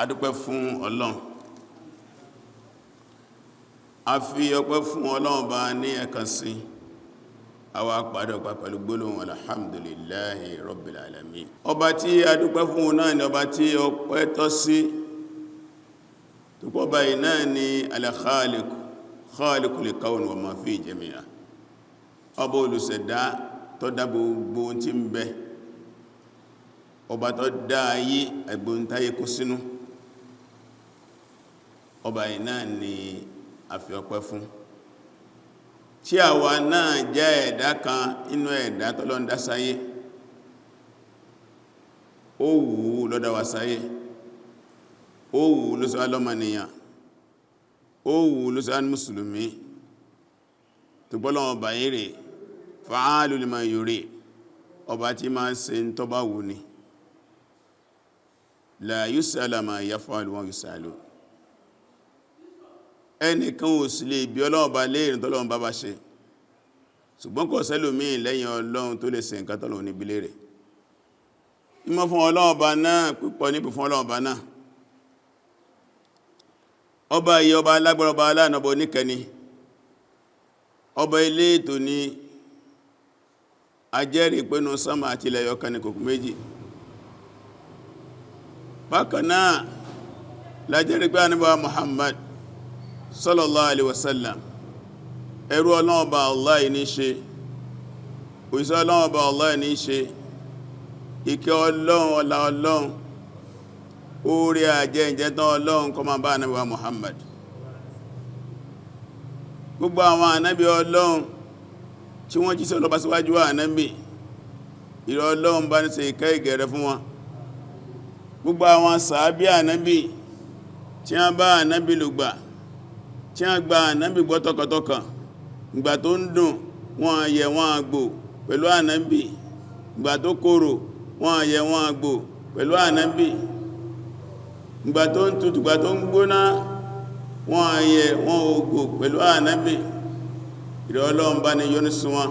adúpẹ́ fún Ọlọ́run a fi ọpẹ́ fún Ọlọ́run bá ní ẹ̀kan sí àwa pàdé ọpẹ́ pẹ̀lú gbólóhùn alhamdulillahi rabbil alamin. Ọba tí adúpẹ́ fún náà ni ọba tí ọpẹ́ tọ́ sí tó pọ̀ báyìí náà ni al-khaliq khaliqul kawn wa ma fi jami'a, ọba olùṣẹ̀dá tó dá gbogbo tí ń bẹ, ọba tó dá ayé ẹgbùn táyé kó sínú, ọba yìí náà ni a fi ọpẹ́ fún. Tí àwa náà jẹ́ ẹ̀dá kan inú ẹ̀dá tọ́lọ́run dá sáyé, ó wù ú ló dá wa sáyé, ó wù ú ló sọ lọ́mọnìyàn, ó wù ú ló sọ mùsùlùmí, tó gbọ́lọ́wọ́ ọba yìí rẹ̀ fa'alu lima yuri, ọba tí máa ń ṣe ń tó bá wù ní, la yus'alu ma yaf'alu wa yus'alu. Ẹnìkan ò sí lè bí Ọlọ́run bá léèrè tọ́lọ́run bá bá ṣe, ṣùgbọ́n kò sẹ́lòmí lẹ́yìn Ọlọ́run tó lè ṣe nǹkan tọ́lọ́run níbi léèrè. Ìmọ̀ fún Ọlọ́run bá náà pípọ̀ níbi fún Ọlọ́run bá náà. Ọba yìí ọba alágbára, ọba aláàánú, ọba oníkẹni, ọba ilé ètò ni ajẹ́rìí pẹ́nu sánmà àti ilẹ̀ yọkan ní kòkò méjì. Bákan náà lájẹ́rìí pé ànábì Muhammad sallallahu alaihi wasallam ẹrú Ọlọ́run Ọba Allah ní ṣe, òjíṣẹ́ Ọlọ́run Ọba Allah ní ṣe, ìkẹ́ Ọlọ́run, ọlá Ọlọ́run, oore àjẹ́ ìjẹ́tán Ọlọ́run kó máa bá ànábì wa Muhammad. Gbogbo àwọn ànábì Ọlọ́run tí wọ́n jíṣẹ́ Ọlọ́run bá síwájú ànábì, ìrẹ́ Ọlọ́run bá ní ṣe ìkẹ́ ìgẹ̀rẹ́ fún wọn. Gbogbo àwọn sàábí ànábì tí wọ́n bá ànábì lògbà, tí wọ́n gba ànábì gbọ́ tọkàntọkàn, ìgbà tó ń dùn wọ́n yẹ wọ́n àgbò pẹ̀lú ànábì, ìgbà tó korò wọ́n yẹ wọ́n àgbò pẹ̀lú ànábì, ìgbà tó ń tutù, ìgbà tó ń gbóná wọ́n yẹ wọ́n ògbò pẹ̀lú ànábì. Ìrẹ́ Ọlọ́run bá ní yọ́nú sí wọn,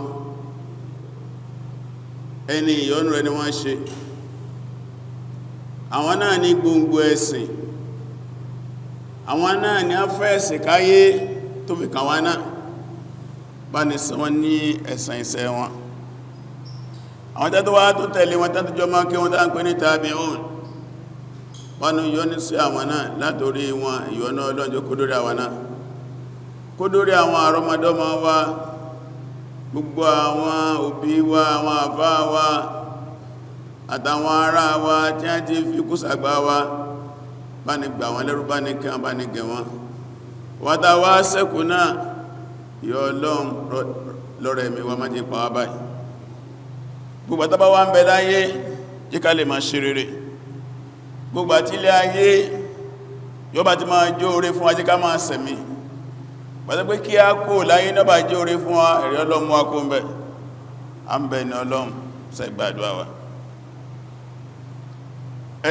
ẹni ìyọ́nú rẹ̀ ni wọ́n ṣe. Àwọn náà ní gbòǹgbò ẹ̀sìn, àwọn náà ni a fẹ́ ẹ̀sìn káyé tó fi kàn wá náà, bá ní sọ wọn ní ẹ̀san iṣẹ́ wọn. Àwọn tẹ́tọ́ wá tó tẹ̀lé wọn tẹ́tọ́ jọ máa kí wọ́n tá ń pè ní tabi'un, wọ́n ní yọ́nú sí àwọn náà látorí wọn ìyọ́nú Ọlọ́run kó dórí àwọn náà, kó dórí àwọn àrọmọdọ́mọ wa, gbogbo àwọn òbí wa, àwọn àfá wa àtàwọn ará wa tí a ti fi kú sàgbà wa, bá ní gbà wọn lẹ́rú, bá ní kí wọn, bá ní gẹ̀ wọn. Wátá wá sẹ́kù náà yọ Ọlọ́run lọ́rẹ̀ mi wá má jẹ́ pa wá báyìí. Gbogbo àtàbá wá ń bẹ láyé jẹ́ ká lè máa ṣe rere, gbogbo àti ilé ayé yóò bá ti máa jó oore fún wa, jẹ́ ká máa sẹ̀mí. Pàtàkì pé kí á kó láyé náà bá jó oore fún wa, ẹ̀rí Ọlọ́run wá kó ń bẹ, à ń bẹ ní Ọlọ́run ṣe gbàdúrà wa.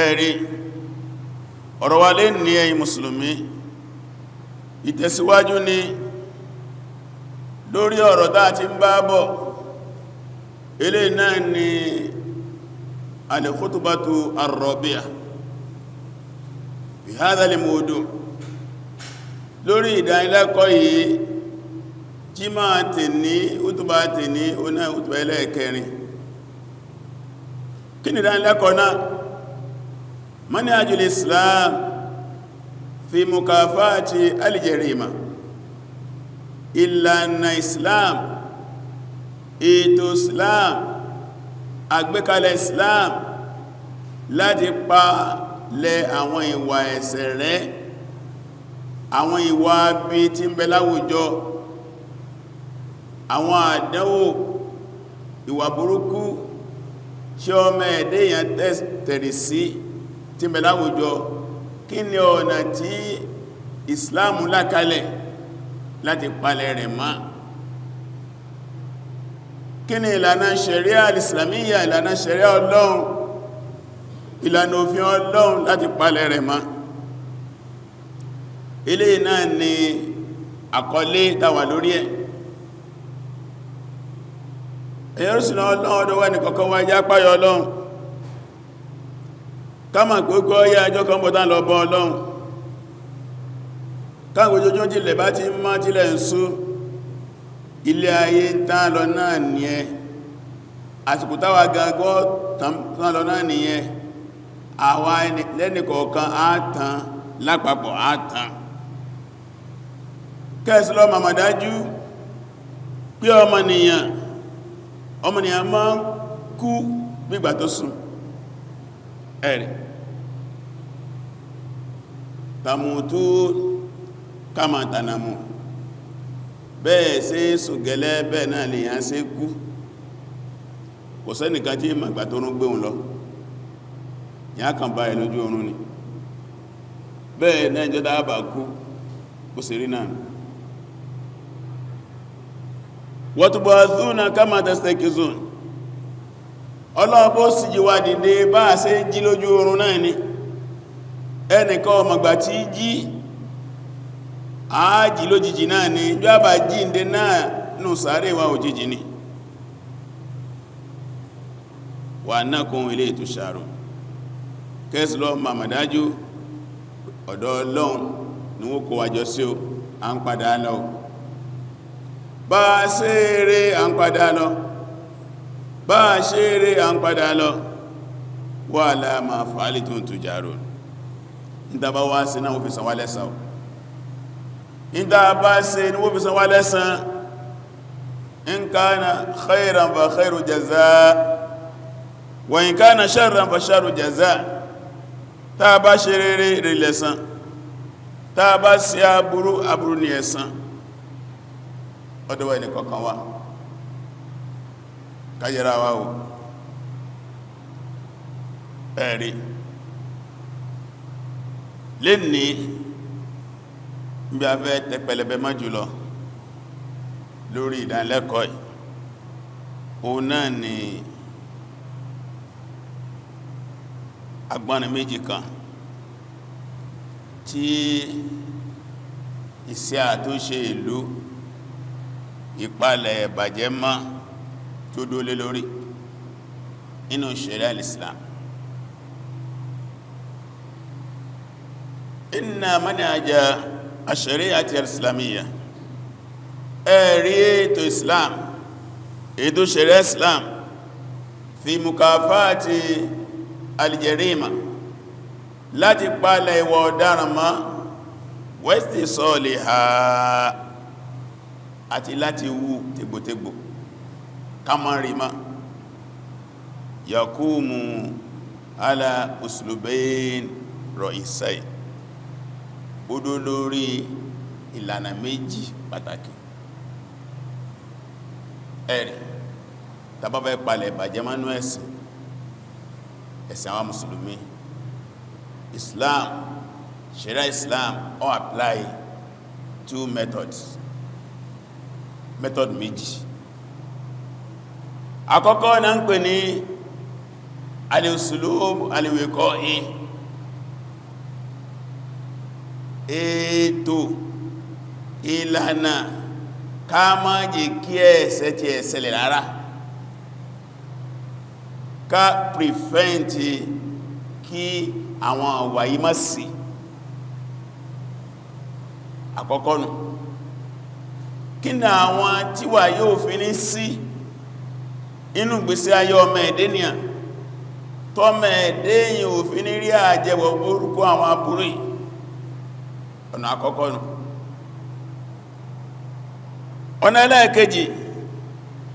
Ẹ̀rí ọ̀rọ̀ wa lè ní ẹ̀yin mùsùlùmí, ìtẹ̀síwájú ni lórí ọ̀rọ̀ tá ti ń bá bọ̀. Eléyìí náà ni al-khutbatu ar-rabi'a fi hadha al-mawdu'. Lórí ìdánilẹ́kọ̀ọ́ yìí, jímà tèní, útùbà tèní, oná útùbà ẹlẹ́ẹ̀kẹrin. Kí ni ìdánilẹ́kọ̀ọ́ náà? Manhajul Islam fi mukafati al-jarima. Ìlànà Islam, ètò Islam, àgbékalẹ̀ Islam láti pa lẹ àwọn ìwà ẹ̀ṣẹ̀ rẹ́, àwọn ìwà bí tí ń bẹ láwùjọ, àwọn àdánwò, ìwà burúkú tí ọmọ ẹ̀dẹ́ èèyàn tẹ̀rì sí tí ń bẹ láwùjọ. Kí ni ọ̀nà tí Islam là kalẹ̀ láti palẹ̀ rẹ̀ mọ́? Kí ni ìlànà ṣẹ̀ríà al-Islamiyya, ìlànà ṣẹ̀ríà Ọlọ́run, ìlànà òfin Ọlọ́run láti palẹ̀ rẹ̀ mọ́? Eléyìí náà ni àkọlé tàwà lórí ẹ̀. Ẹ̀yẹ́ rúsùn Ọlọ́run ọdọ́ wà ní kọ̀kọ́ wá já páyọ Ọlọ́run. káàmà gbogbo ọyá ẹjọ́ kan bọ̀tán lọ bọ́ Ọlọ́run káàkiri ojoojúmọ́ jílẹ̀ bá ti má jílẹ̀ ń sú ilé ayé tán lọ náà nìyẹn àsìkò táwa gangọ́ tán lọ náà nìyẹn àwa lẹ́nìkọ̀ọ̀kan á tán lápapọ̀ á tán kẹ́ẹ̀sì lọ màmàdájú pé ọmọnìyàn máa ń kú nígbà tó sùn ẹ̀rì tàmùtú kama tànàmù bẹ́ẹ̀ sí sùgẹ́lẹ́ bẹ́ẹ̀ náà lè yàn sí kú kò sẹ́nìkan tí màgbà tó rún gbéhùn lọ yà kàn bá ẹ lójú oorun ni bẹ́ẹ̀ náà jẹ́ dáàbà kú kò sí rí náà wọ́tùbọ̀thúnà kama tastakizun ọlọ́ọ̀bọ̀ sì jí wà dìde bá a ṣe jí lójú oorun náà ni ẹnìkan ọmọgbà tí jí àájì lójijì náà ni jọ àbá jíǹde náà nù sáré wa òjijì ni wà náà kún ilé ìtùsàrò kẹsìlọ màmàdájú ọ̀dọ̀ Ọlọ́run ni wó kó wájọ sí o à ń padà lọ bá a ṣe eré à ń padà lọ bá a ṣe eré à ń padà lọ wà láàmà fàálì tó ń tùjárò ìtàbá wá sí náà wó fi san wá lẹ́san o ìtàbá sí ní wó fi san wá lẹ́san in kana khairan fa khairu jazaa wa in kana sharran fa sharru jazaa táa bá ṣe rere rí lẹ́san táa bá sí aburú aburú ní ẹ̀san ọdọ́wọ́ ẹni kọ̀kan wá káyẹra wá o ẹ̀rí lè ní bí a fẹ́ tẹpẹlẹbẹ má jùlọ lórí ìdánilẹ́kọ̀ọ́ yìí òun náà ni agbọ́nà méjì kan tí iṣẹ́ àtúnṣe ìlú ìpalẹ̀ ìbàjẹ́ mọ́ tó dólé lórí inú ṣẹ̀ríà al-Islam inna manhaja ash-shari'ati al-islamiyya ẹ̀rí ètò Islam ètò ṣẹ̀ríà Islam fi mukafati al-jarima láti pàlẹ̀ ìwà ọ̀daràn mọ́ wẹ́sì sọ́ọ̀lì ha àti láti wú tegbòtegbò kamarima yakumu ala uslubayn ra'isai gbódó lórí ìlànà méjì pàtàkì ẹ̀rì tàbábẹ́ pàlẹ̀ ìbàjẹ́ mánú ẹ̀sìn àwọn mùsùlùmí Islam Sharia Islam all apply two methods method méjì àkọ́kọ́ náà ń pè ní al-uslub al-wiqa'i ètò ìlànà ká má jẹ́ kí ẹ̀ṣẹ̀ tí ẹ̀ṣẹ̀lẹ̀ rárá ká prevent kí àwọn àwàyí má sí àkọ́kọ́ nù kí ní àwọn tíwà yóò fi ní sí inú gbèsè ayé ọmọ ẹ̀dẹ́nìyàn tọ́mọ ẹ̀dẹ́yìn òfin ní rí àjẹwọ̀ orúkọ àwọn aburú yìí ọ̀nà àkọ́kọ́ nù ọ̀nà ẹlẹ́ẹ̀kejì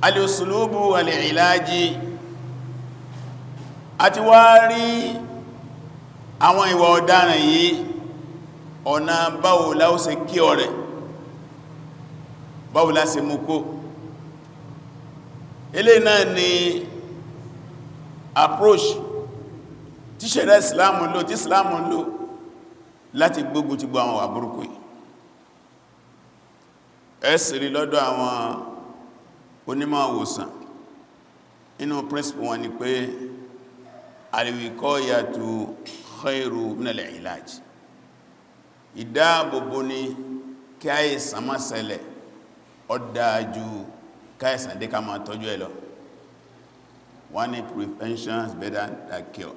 al-uslubu al-ilaji àti wá rí àwọn ìwà ọ̀daràn yìí ọ̀nà báwo la ó ṣe kí ọ̀rẹ́ báwo la ṣe mú kó ilé náà ni approach tí ṣẹ̀ríà Islam lò tí Islam lò láti gbógun ti gbọ́ àwọn wà burúkú yìí ẹ̀sìrí lọ́dọ̀ àwọn onímọ̀ àwòsàn inú principle wọn ni pé al-wiqayatu khairu min al-ilaj ìdáàbòbò ní kí àìsàn má ṣẹlẹ̀ ó dájú káìsàn dé ká máa tọ́jú ẹ̀ lọ wọ́n ní prevention is better than cure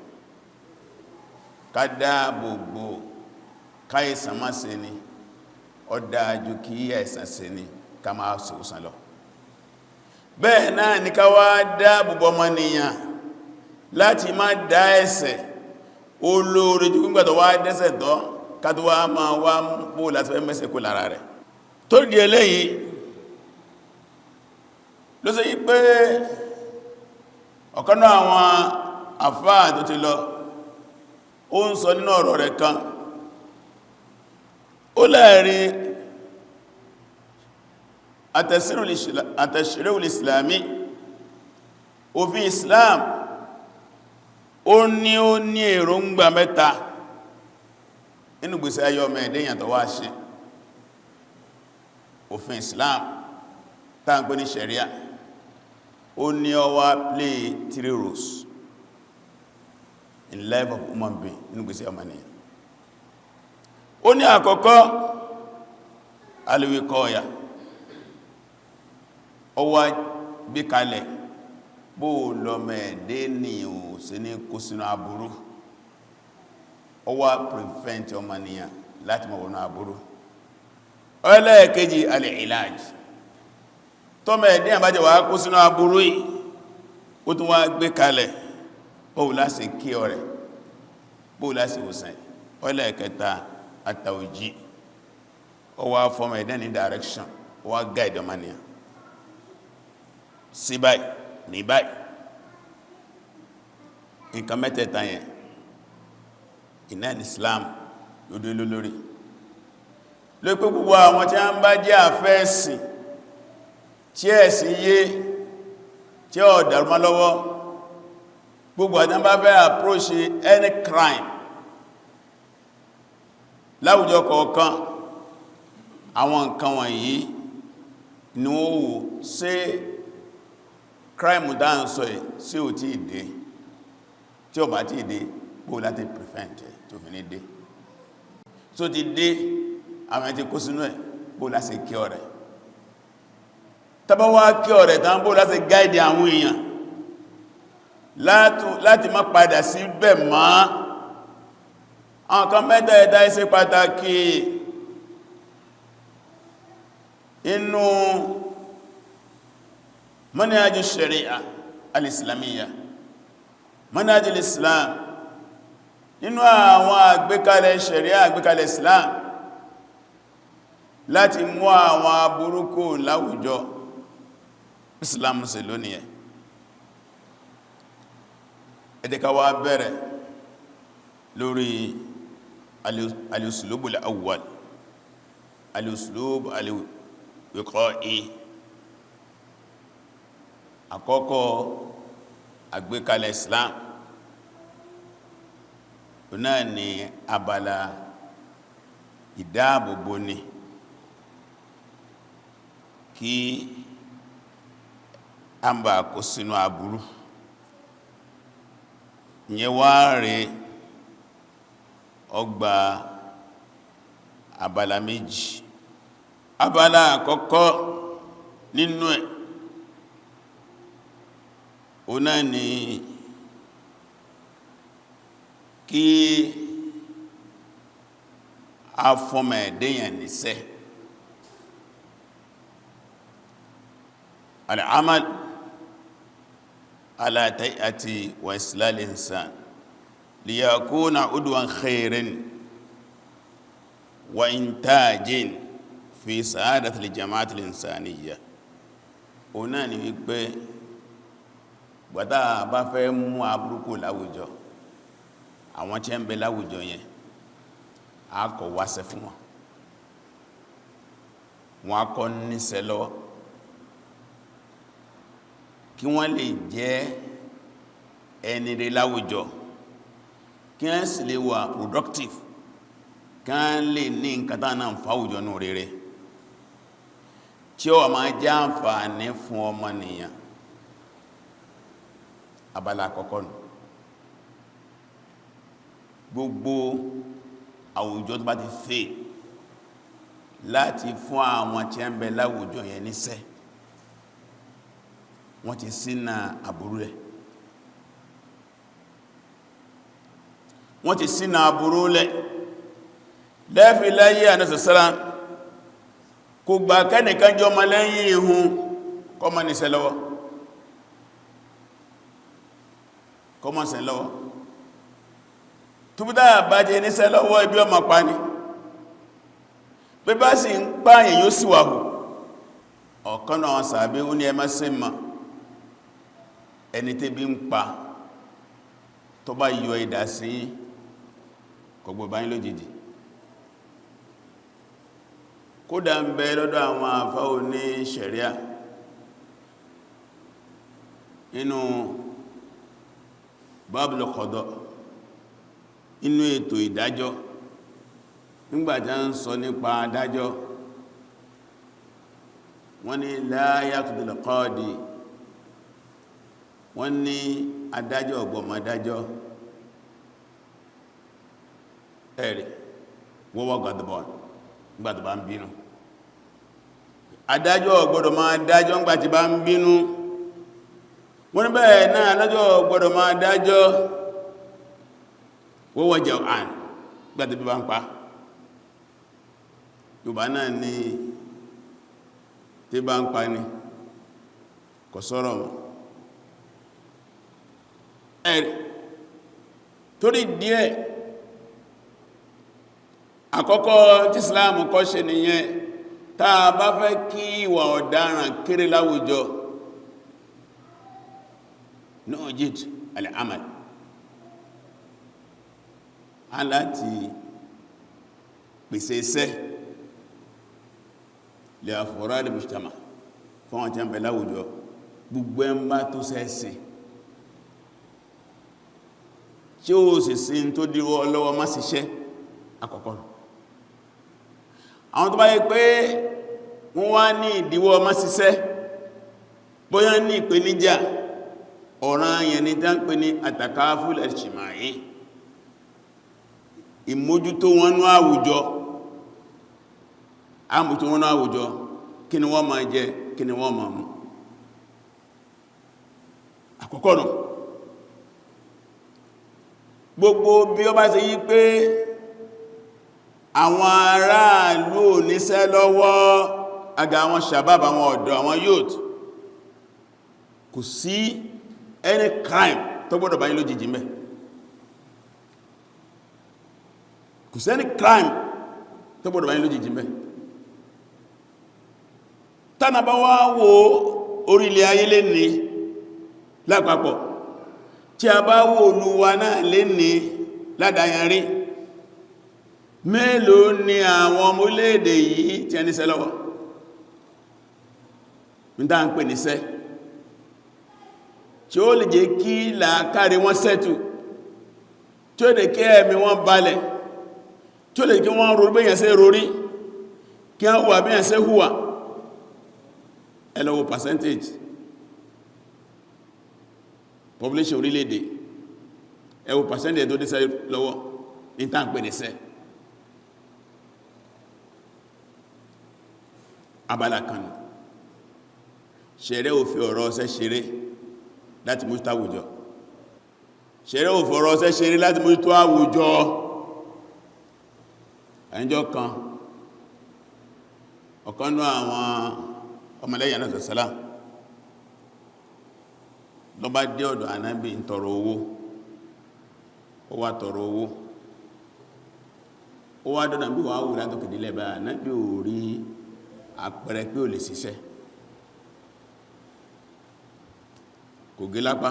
ká dáàbò bò káìsàn má ṣe ni ó dájú kí àìsàn ṣe ni ká máa ṣòsàn lọ. Bẹ́ẹ̀ náà ni ká wá dáàbò bò ọmọnìyàn láti má dá ẹ̀ṣẹ̀ olóore jù nígbà tó wá dẹ́ṣẹ̀ tán ká tó wá máa wá bó láti fẹ́ mẹ́sẹ̀ kó lára rẹ̀. Tó di eléyìí ló ṣe yí pé ọ̀kan náà àwọn àfáà tó ti lọ ó ń sọ nínú ọ̀rọ̀ rẹ̀ kan, ó láàrí àtẹ̀ṣẹ̀rẹ̀ ìsìlámí, òfin Islam ó ní èròǹgbà mẹ́ta nínú gbèsè ayé ọmọ ẹ̀dẹ́yàn tó wá ṣe. Òfin Islam tá ń pè ní Sharia ó ní ó wá play 3 roles in life of human being nínú gbèsè ọmọ ènìyàn. Ó ní àkọ́kọ́ alìwíkọ́ọ̀yà, ó wá gbé kalẹ̀ bó lọ́mọ ẹ̀dẹ́ ni ò sí ní kó sínú aburú, ó wá prevent ọmọ ènìyàn láti mọ̀ wọnú aburú. Ẹlẹ́ẹ̀kejì alìláj, tọ́mọ ẹ̀dẹ́ àbájẹ̀ wà kó sínú aburú yìí, ó tún wá gbé kalẹ̀ bó láti kí ọrẹ̀, bó láti wòsàn. Ẹlẹ́ẹ̀kẹta àtàwòjí, ó wá fọ́mọ ẹ̀dẹ́ ní direction, ó wá guide ọmọ ènìyàn sí báyìí ní báyìí. Nǹkan mẹ́tẹ̀ẹ̀ta yẹn iná ní Islam ló dé lórí. Ló pé gbogbo àwọn tí a ń bá jẹ́ àfẹ́ẹ̀sìn tí ẹ̀sìn yé tí ó dàrú mọ́ lọ́wọ́, gbogbo àti bá fẹ́ approach any crime láwùjọ kọ̀ọ̀kan, àwọn nǹkan wọ̀nyí ni ó wò ṣé crime dáńsọ ẹ̀ sí ò tí ìdé, tí ó bá tí ìdé bó láti prevent ẹ̀ tó fi ní dé, tó ti dé àwọn ẹ̀tí kó sínú ẹ̀ bó láti kí ọ̀rẹ́, tàbá wá kí ọ̀rẹ́ tán bó láti guide àwọn èèyàn láti má padà sí bẹ̀ mọ́. Àwọn kan mẹ́tẹ̀ẹ̀ta ṣe pàtàkì inú manhaj sharia al-islamiyya, manhaj al-islam, nínú àwọn àgbékalẹ̀ sharia, àgbékalẹ̀ islam láti mú àwọn aburúkú láwùjọ islam ṣe lónìí ẹ̀. Ẹ jẹ́ ká wá bẹ̀rẹ̀ lórí al-uslub al-awwal, al-uslub al-wiqa'i. Àkọ́kọ́ àgbékalẹ̀ Islam náà ni abala ìdáàbòbò ni kí a ń bá kó sínú aburú. Ìyẹn wá rẹ̀ ọgbà abala méjì. Abala àkọ́kọ́ nínú ẹ̀ ó náà ni kí a fọ́mọ̀ ẹ̀dẹ́yàn níṣẹ́. Al-amal ala tayati wa islal insan liyakuna udwan khairin wa intajin fi sa'adati al-jama'ati al-insaniyya. Ó náà ni wípé gbàtà bá fẹ́ mú aburúkú láwùjọ, àwọn tí ń bẹ láwùjọ yẹn a kọ̀ wáṣẹ́ fún wọn, wọn a kọ́ níṣẹ́ lọ́wọ́ kí wọ́n lè jẹ́ ẹni rere láwùjọ, kí wọ́n sì lè wà productive, kí wọ́n lè ní nǹkan tán náà fáwùjọ nù rere tí ó máa jẹ́ àǹfààní fún ọmọnìyàn. Abala àkọ́kọ́ nù. Gbogbo àwùjọ tó bá ti fẹ́ láti fún àwọn tí ń bẹ láwùjọ yẹn níṣẹ́, wọ́n ti ṣínà àbúrú rẹ̀. wọ́n ti sínà aburú lẹ̀ lẹ́fì láyé ànásàsára kò gbà kẹ́nìkan jọ ọmọ lẹ́yìn ihun kọmọ nìṣẹ́ lọ́wọ́ kọmọ sẹ́ lọ́wọ́ túbúdá àbájẹ́ níṣẹ́ lọ́wọ́ ibi ọmọ pa ní bí bá sì ń pààyàn yóò sì wàhù ọ̀kan náà sàbí ó ní ẹmá sí ma ẹni tí bí ń pa tó bá yọ ìdá sí kọgbọ báyìí lójijì kódà ń bẹ lọ́dọ̀ àwọn àfáà ní ṣẹ̀ríà nínú bábùlù kọ̀dọ̀ inú ètò ìdájọ́ nígbàtí a ń sọ nípa adájọ́ wọ́n ní la yaqdil qadi wọ́n ní adájọ́ ọgbọ̀mọ̀ adájọ́ ẹ̀rẹ̀ wọ́wọ́ gọ̀dọ̀bọ̀ nígbàtí bá ń bínú adájọ́ ọgbọ̀dọ̀ máa dájọ́ nígbàtí bá ń bínú wọ́n ní bẹ́ẹ̀ náà adájọ́ ọgbọ̀dọ̀ máa dájọ́ wọ́wọ́ jẹ́ àn nígbàtí bí bá ń pa Yorùbá náà ní tí bá ń pa ní kò sọ̀rọ̀ mọ́ ẹ̀rẹ̀ torí díẹ̀ àkọ́kọ́ tí Islam kọ́ ṣe nìyẹn tá a bá fẹ́ kí ìwà ọ̀daràn kéré láwùjọ nujid al-amal aláti pèsè iṣẹ́ lè àfọ́rá lè mujtama fún àwọn tí a ń bẹ láwùjọ gbogbo ẹ ń bá tó sẹ́ẹ̀sìn tí ó sì sí tó díró ọlọ́wọ́ má ṣiṣẹ́ àkọ́kọ́ àwọn tó bá yẹ pé wọ́n wá ní ìdíwọ́ má ṣiṣẹ́ bóyá ní ìpèníjà ọ̀ràn yẹn ni tá ń pè ní àtàkáfùl ijtimai ìmójútó wọn ní àwùjọ àmójútó wọn ní àwùjọ kí ni wọ́n máa jẹ kí ni wọ́n máa mu àkọ́kọ́ nù gbogbo bí ó bá ṣe yí pé àwọn aráàlú níṣẹ́ lọ́wọ́ àgà àwọn shabab àwọn ọ̀dọ́ àwọn youth kò sí any crime tó gbọ́dọ̀ báyìí lójijì mẹ́ kò sí any crime tó gbọ́dọ̀ báyìí lójijì mẹ́ tánàbá wá wo orílẹ̀ ayé lè ní lápapọ̀ tí a bá wo olúwa náà lè ní ládáyanrí mélòó ni àwọn ọmọ orílẹ̀-èdè yìí tí a níṣẹ́ lọ́wọ́ ní tá ń pè níṣẹ́ tí ó lè jẹ́ kí làákàrí wọn sẹ́tù tí ó lè kí ẹ̀mí wọn balẹ̀ tí ó lè kí wọ́n rorí bẹ́yàn sí rorí kí wọ́n hùwà bẹ́yàn sí hùwà ẹ lọ wo percentage population orílẹ̀-èdè ẹ wo percentage tó díṣẹ́ lọ́wọ́ ní tá ń pè níṣẹ́ abala kan ṣẹ̀rẹ́ òfin ọ̀rọ̀ ọ̀sẹ́ ṣeré láti mójútó àwùjọ ṣẹ̀rẹ́ òfin ọ̀rọ̀ ọ̀sẹ́ ṣeré láti mójútó àwùjọ ẹjọ́ kan ọ̀kanú àwọn ọmọlẹ́yìn náà sọ̀sọ́lá lọ bá dé ọ̀dọ̀ ànábì ń tọrọ owó ó wá tọrọ owó ó wá dọ́nà bí wàá wù látọ̀kìdílẹ̀ bá ànábì ò rí àpẹẹrẹ pé ò lè ṣiṣẹ́ kò gé lápá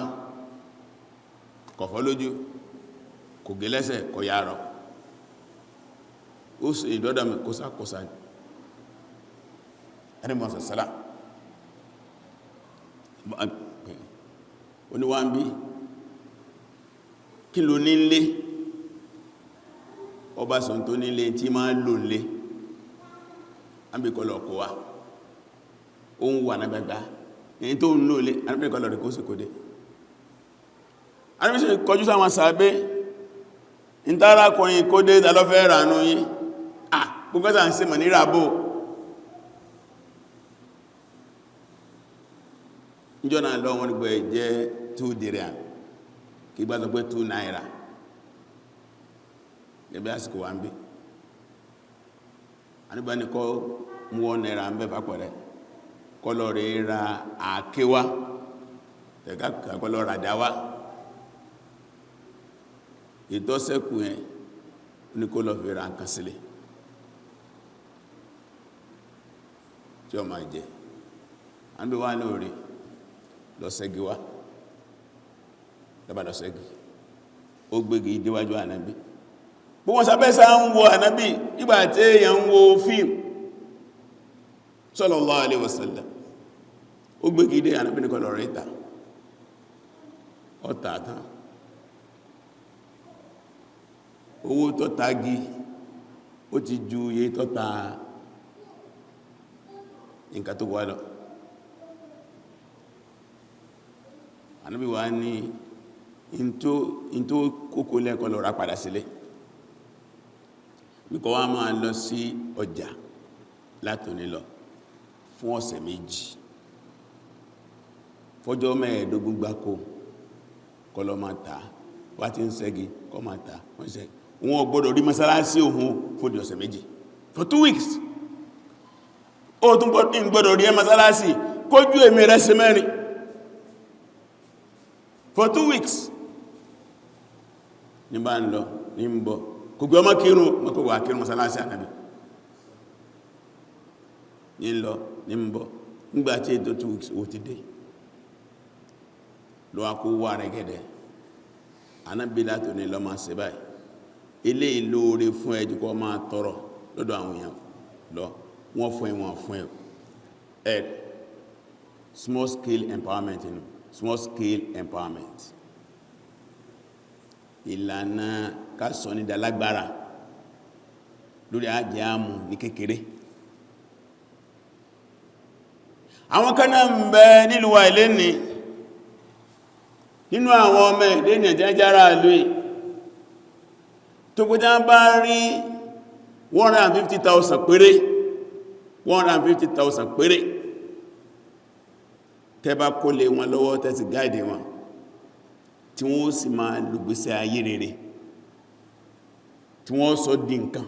kò fọ́ lójú kò gé lẹ́sẹ̀ kò yàrọ̀ ó sì ìdọ́dọ̀ mi kóṣàkóṣà ẹni mọ̀ sàṣálà oníwá ń bí kí ló nílé ọba sọ tó nílé tí máa lò nílé àbíkọlọ̀ kó wá ó ń wà náà gbẹ̀gbẹ̀ èyí tó ń lò lé àbíkọlọ̀ rẹ̀ kó sì kó dé àbíkọlọ̀ kọjú sáwọn sàábé ìtàrákùnrin kó dé ìdálọ́fẹ́ ránú yí gbogbo ẹ̀sà ń ṣe mọ̀ ní ràbò níjọ́ náà lọ wọn gbẹ̀ jẹ́ 2 dirham kí gbá sọ pé 2 naira ẹgbẹ́ àsìkò wà ń bí àníbà ní kọ́ mú náírà ń bẹ́ fàpẹ̀rẹ̀ kọ́lọ̀ rẹ̀ ra àkéwá tẹ̀ká kọ́lọ̀ ràdáwá ìtọ́sẹ́kù yẹn ní kó lọ fi ra nǹkan sílẹ̀ tí ó máa jẹ àníbà wà ní orí lọ́sẹ́gi wá lọ́bà lọ́sẹ́gi ó gbégi déwájú ànábì bó wọ́n sábẹ́sá ń wo ànábì nígbà tí èèyàn ń wo fíìmù sallallahu alaihi wasallam ó gbégi dé ànábì ní kọlọ̀ rẹ̀ ìta ọ̀tà tán owó tó tagi ó ti ju iye tó ta nǹkan tó wà lọ ànábì wá ní ìntó kókó lẹ́kọ́ lọ rà padà sílé níkọ̀ wá máa lọ sí ọjà látòní lọ fún ọ̀sẹ̀ méjì fọ́jọ́ mẹ́ẹ̀ẹ́dógún gbáko kọ́ lọ máa tà wá tí ń ṣẹ́gi kọ́ máa tà wọ́n gbọ́dọ̀ rí mọ́sálásí òun fòdí ọ̀sẹ̀ méjì for 2 weeks ó tún gbọ́dọ̀ rí mọ́sálásí kójú èmì rẹ̀ sí mẹ́rin for 2 weeks ní bá ń lọ ní ń bọ̀ kò gbé ọmọ kírun mọ́kò wà kírun mọ́sálásí ànábì ní ń lọ ní ń bọ̀ nígbàtí ètò 2 weeks ó ti dé lọ akó wà rẹ̀ gẹ́dẹ̀ ànábì látò ní lọ máa ṣe báyìí ilé ìlóore fún ẹjú kọ́ máa tọrọ lọ́dọ̀ àwọn èèyàn lọ wọ́n fún ẹ̀wọ̀n fún ẹ̀ small scale empowerment small scale empowerment ìlànà kásọ̀ ní dalágbára lórí ajé àmù ní kékeré àwọn kaná ń bẹ nílùú wa ilé ní nínú àwọn ọmọ ẹ̀dẹ́ ní ẹ̀jẹ́jára lóì tó kó já bá rí 150,000 péré 150,000 péré tẹ́bá kó lè wọn lọ́wọ́ tẹ́sì gáìdì wọn tí wọ́n sì máa lùgbésẹ̀ ayé rere tí wọ́n sọ di nǹkan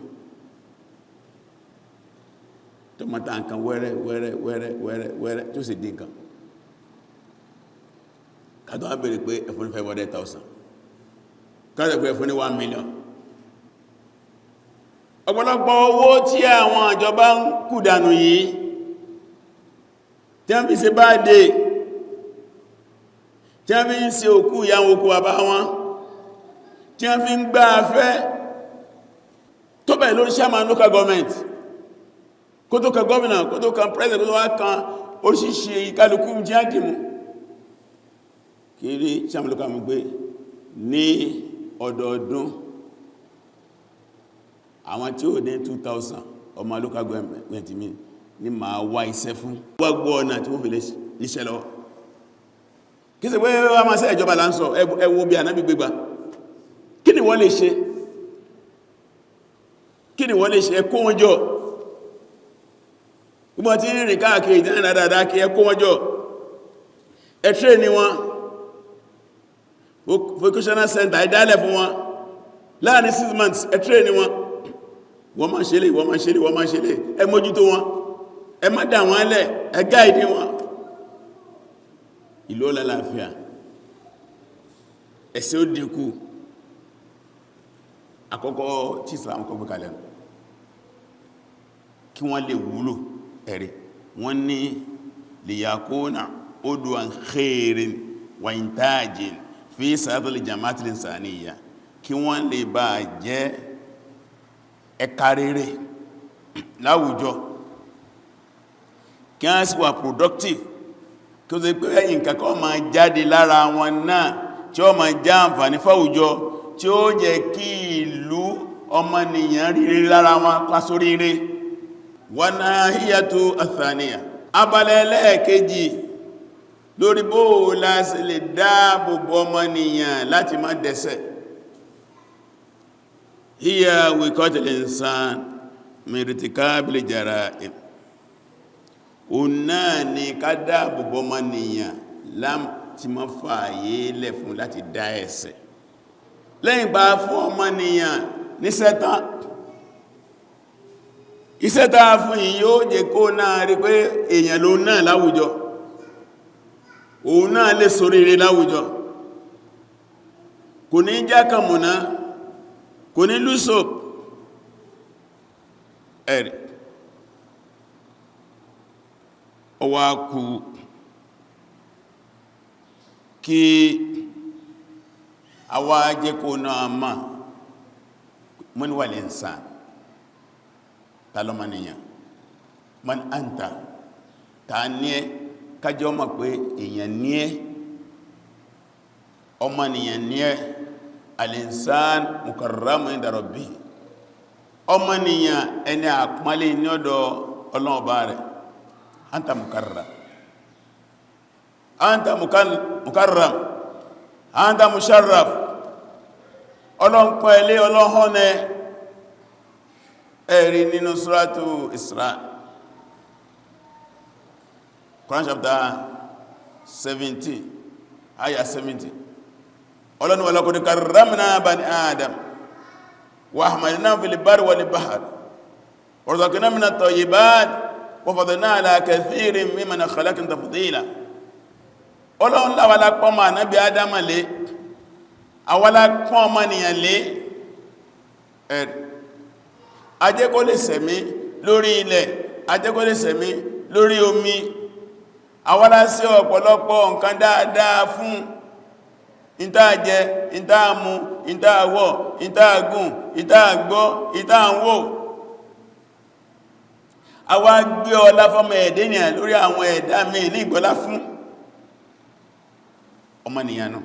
tó mọ́ta nǹkan wẹ́rẹ́ wẹ́rẹ́ wẹ́rẹ́ wẹ́rẹ́ wẹ́rẹ́ tó sì di nǹkan kàtọ́ wá bèèrè pé ẹ̀fún ní 500,000 kàtọ́ pé ẹ̀fún ní 1 million ọ̀pọ̀lọpọ̀ owó tí àwọn ìjọba ń kù dànù yìí tí wọ́n fi ṣe bá dé tí wọ́n fi ń ṣe òkú ìyàwó òkú àbá wọn tí wọ́n fi ń gbá afẹ́ tó bẹ̀rẹ̀ lórí chairman local government kó tó kan governor kó tó kan president kó tó wá kan oríṣìíṣìí ìkálukú jẹ́ àdìmú kiri chairman local government gbé ní ọdọọdún àwọn tí ó dé 2,000 ọmọ local government mi ní máa wá iṣẹ́ fún gbogbo ọ̀nà tí wọ́n fi lè níṣẹ́ lọ kí sí pé wọ́n máa ṣe ìjọba là ń sọ ẹ wo bí ànábì gbégbá kí ni wọ́n lè ṣe ẹ kó wọn jọ gbogbo tí ń rìn káàkiri ìdánilá dáadáa kí ẹ kó wọn jọ ẹ tré ní wọn vocational center ìdálẹ̀ fún wọn láàrin 6 months ẹ tré ní wọn wọ́n máa ṣe lè wọ́n máa ṣe lè wọ́n máa ṣe lè ẹ mójútó wọn ẹ má dà wọn lẹ̀ ẹ gáìdì wọn ìlú ọlálàáfíà ẹ̀ṣẹ̀ ó dínkù àkọ́kọ́ tí Islam kọ́ gbé kalẹ̀ kí wọ́n lè wúlò ẹ̀rẹ̀ wọ́n ní liyakuna udwan khairin wa intajin fi sa'atul jama'atil insaniyya kí wọ́n lè bá jẹ́ ẹ̀ka rere láwùjọ kí wọ́n sì wà productive kí ó sì pé nǹkan kan máa jáde lára wọn náà tí ó máa já àǹfààní fáwùjọ tí ó jẹ́ kí ìlú ọmọnìyàn rírí lára wọn pásóríire wa nahiyatu athaniya abalẹ̀ ẹlẹ́ẹ̀kejì lórí bó láti lè dáàbòbò ọmọnìyàn láti má dẹ́ṣẹ̀ hiya wiqatul insan min irtikabil jara'im o náà ni ká dáàbòbò ọmọnìyàn láti má fààyè lẹ̀ fún láti dá ẹ̀ṣẹ̀ lẹ́yìn bá fún ọmọnìyàn ní sẹ́tán ìsẹ́ta fún yìí yóò jẹ́ kó náà rí pé èèyàn ló náà láwùjọ òun náà lè ṣoríire láwùjọ kò ní jákàmùná kò ní lúsò ẹ̀rì ọwá kú kí àwa jẹ́ kó náà máa man wal insan talomaniyan man anta ta ní ẹ kájọ́ mọ̀ pé èèyàn ní ẹ ọmọnìyàn ní ẹ al-insan mukarramun inda rabbi ọmọnìyàn ẹni àpọ́nlé ní ọ̀dọ̀ Ọlọ́run Ọba rẹ̀ anta mukarram anta mukarram anta musharraf Ọlọ́run pẹ̀lé Ọlọ́run ẹ̀rí nínú suratu Isra Quran chapter 17 ayah 70 Ọlọ́run wa laqad karramna bani Adam wa hamalnahum fil barri wal bahri wa razaqnahum minat tayyibat wa faddalnahum ala kathirin mimman khalaqna tafdila Ọlọ́run la wala pọ́mọ Ànábì Adam lé awala pọ́n ọmọnìyàn lé ẹ̀rí ajẹ́ kó lè sẹ̀mí lórí ilẹ̀ ajẹ́ kó lè sẹ̀mí lórí omi awala sí ọ̀pọ̀lọpọ̀ nǹkan dáadáa fún ìntàjẹ ìntàmú ìntàwọ̀ ìntàgùn ìntàgbọ́ ìntàwò àwa gbé ọlá fọ́mọ ẹ̀dẹ́nìyàn lórí àwọn ẹ̀dá mi ní ìgbọ́lá fún ọmọnìyàn náà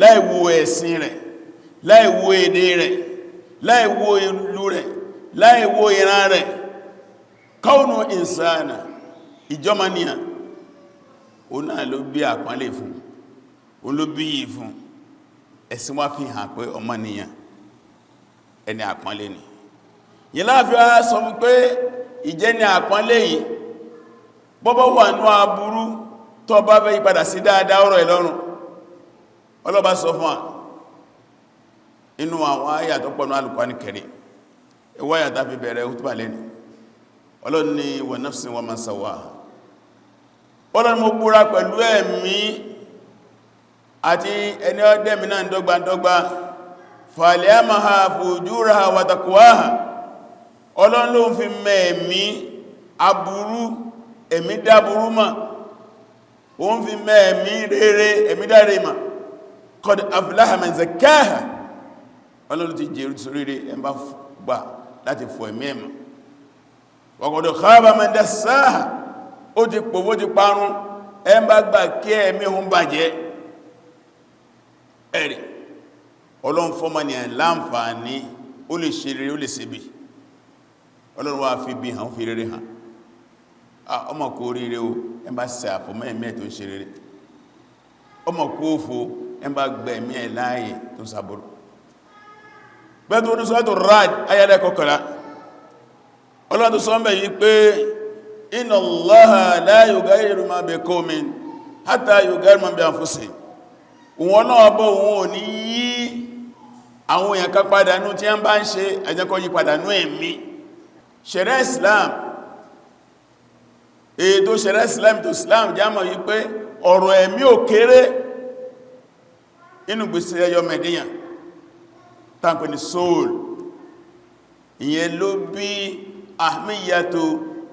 láìwo ẹ̀sìn rẹ̀ láìwo èdè rẹ̀ láìwo ìlú rẹ̀ láìwo ìran rẹ̀ kaunu insana ìjọmọ̀nìyàn o náà ló bí àpọ́nlé fún o ló bí yìí fún ẹ̀sìn wá fi hàn pé ọmọnìyàn ẹni àpọ́nlé ni yìí láàfí wá sọ pé ìjẹ́ ni àpọ́nlé yìí bọ́bọ́ wà ní aburú tó bá fẹ́ yípadà sí dáadáa ọ̀rọ̀ ìlọ́run ọlọ́bá sọ fún wa inú àwọn àyà tó pọ̀nà Al-Qur'ani Karim ẹwà àyà tàbí bẹ̀rẹ̀ hútùbà lẹ́ni Ọlọ́run ní wa nafsin wa ma sawaha Ọlọ́run mo búra pẹ̀lú ẹ̀mí àti ẹni ọdẹ́mi náà dọ́gbandọ́gba falihamaha fujuraha wa taqwaha Ọlọ́run ló ń fi mẹ́ẹ̀mí aburú ẹ̀mí dáburú mọ̀ ó ń fi mẹ́ẹ̀mí rere ẹ̀mí dáre mọ̀ qad aflaha man zakkaha Ọlọ́run ti jẹ́ oríire ẹmbá gbà láti fọ ẹ̀mí ẹ̀mọ̀ wa qad khaba man dassaha ó ti pòwó ti parun ẹmbá gbà kí ẹ̀mí hun bàjẹ́ ẹ̀rì Ọlọ́run fọ́mọ ni láǹfààní ó lè ṣe rere ó lè ṣe bí Ọlọ́run wá fi bí hàn fi rere hàn ọmọ kó rere o ẹmbá ṣe àfọmọ́ ẹ̀mí ẹ̀ tó ń ṣe rere ọmọ kó fò ẹmbá gbẹ̀mí ẹ̀ láàyè tó sàbúrú bẹ́ẹ̀ tó ní sọ́tò Ra'd ayẹ́lẹ́ kọkànlá Ọlọ́run tó sọ mẹ́ yí pé inna Allaha la yughayyiru ma bi qawmin hatta yughayyiru ma bi anfusihim òun náà bọ́ òun ò ní yí àwọn èèyàn kan padà nú tí a ń bá ń ṣe ẹjẹ́kọ́ yí padà nú ẹ̀mí ṣẹ̀rẹ́ Islam èdò ṣẹ̀rẹ́ Islam tó Islam jámọ̀ yí pé ọ̀rọ̀ ẹ̀mí ò kéré inú gbèsè ẹyọ mẹ́díyàn tàbí ní soul ìyẹn ló bí ahmiyatu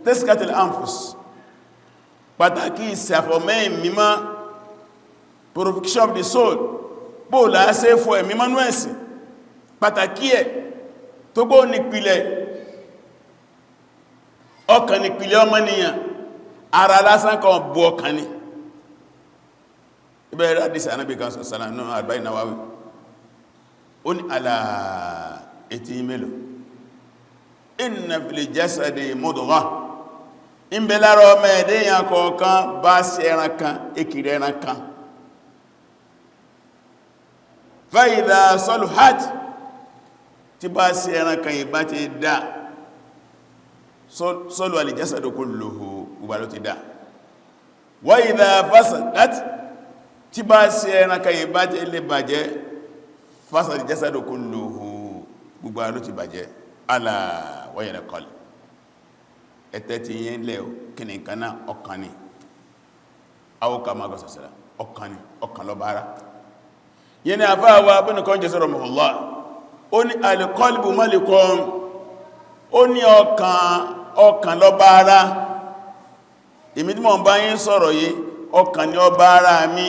tazkiyatul anfus pàtàkì ìsàfọ̀mẹ́ mímọ́ purification of the soul bó láásẹ́ fọ́ ẹ̀mí mọ́nú ẹ̀sìn pàtàkì ẹ̀ tó gbó nípìlẹ̀ ọkàn nípìlẹ̀ ọmọnìyàn ara lásán kan bú ọkàn ní ibẹ̀rẹ̀ àdísì Ànábì kan sọ̀sánà náà Arba'in Nawawi ó ní àlà ètí mélòó inna fil jasadi mudghah ń bẹ lára ọmọ ẹ̀dẹ́yàn kọ̀ọ̀kan bá sí ẹran kan èkìrì ẹran kan fa idha saluhat tí bá sí ẹran kan ìbá ti dá sọ́lù al-jasadu kulluhu gbogbo ló ti dá wa idha fasadat tí bá sí ẹran kan ìbá ti lè bàjẹ́ fasada al-jasadu kulluhu gbogbo ara ló ti bàjẹ́ ala wayẹ̀rẹ̀ kọlù ẹ̀tẹ́ ti yẹn lẹ́ kí ni nǹkan náà ọkàn ni awọ́ka máa gọ́sọ̀sọ̀rọ̀ ọkàn ni ọkàn lọ bára yẹn ni àfáàwà abúnukọ́ jẹ́ sọ́rọ̀ mọ̀lá ó ní alìkọlùbù mọ́lìkọ́ ó ní ọkàn lọ bára èmi tí mọ̀ bá yín sọ̀rọ̀ yìí ọkàn ni ọba ara mi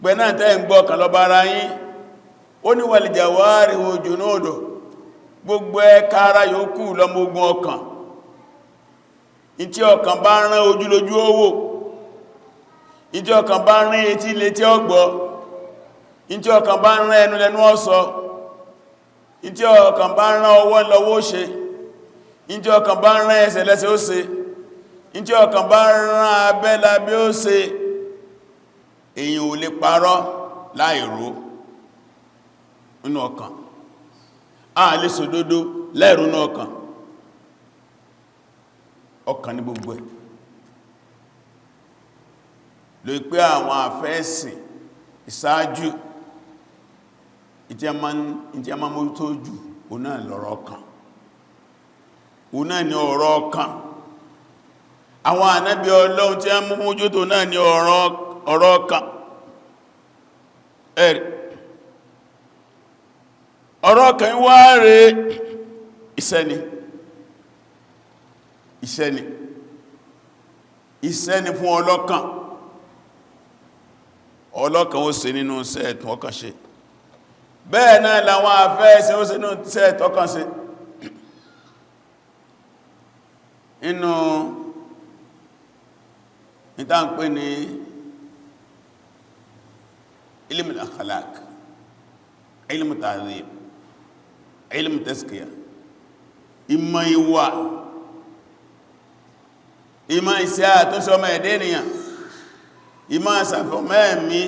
gbẹ̀nà tẹ́ ń gbọ́ ọkàn lọ bára yín ó ní wàlìjàwárí ojú nóòdò gbogbo ẹ̀ka ara yòókù lọ́mọ ogun ọkàn ìtí ọkàn bá rán ojú lójú owó ìtí ọkàn bá rán etí létí ọgbọ́ ìtí ọkàn bá rán ẹnu lẹ́nu ọ̀sọ̀ ìtí ọkàn bá rán ọwọ́ lọ́wọ́ ṣe ìtí ọkàn bá rán ẹsẹ̀ lẹ́sẹ̀ ó ṣe ìtí ọkàn bá rán abẹ́ lábẹ́ ó ṣe èyàn ò lè parọ́ láìró nínú ọkàn a lè sòdodo láìró nínú ọkàn ní gbogbo ẹ̀ ló pé àwọn àfẹ́ẹ̀sìn ìsáájú ìtí a máa mú tó jù òun náà lọ́rọ̀ ọkàn òun náà ni ọ̀rọ̀ ọkàn àwọn ànábì Ọlọ́run tí a mú mójú tó náà ni ọ̀rọ̀ ọkàn ẹ̀rì ọ̀rọ̀ ọkàn wá rẹ̀ iṣẹ́ ni fún ọlọ́kàn ó ṣe nínú iṣẹ́ ẹ̀tún ọkàn ṣe bẹ́ẹ̀ náà làwọn àfẹ́ẹ̀sẹ̀ ó ṣe nínú iṣẹ́ ẹ̀tún ọkàn ṣe inú ìtànpé ní ilmu al-akhlaq ilmu ta'zib ilmu tazkiyah ìmọ̀ ìwà ìmọ̀ ìṣẹ́ àtúnṣe ọmọ ẹ̀dẹ́ ènìyàn ìmọ̀ àṣàfọ̀mẹ́ẹ̀mí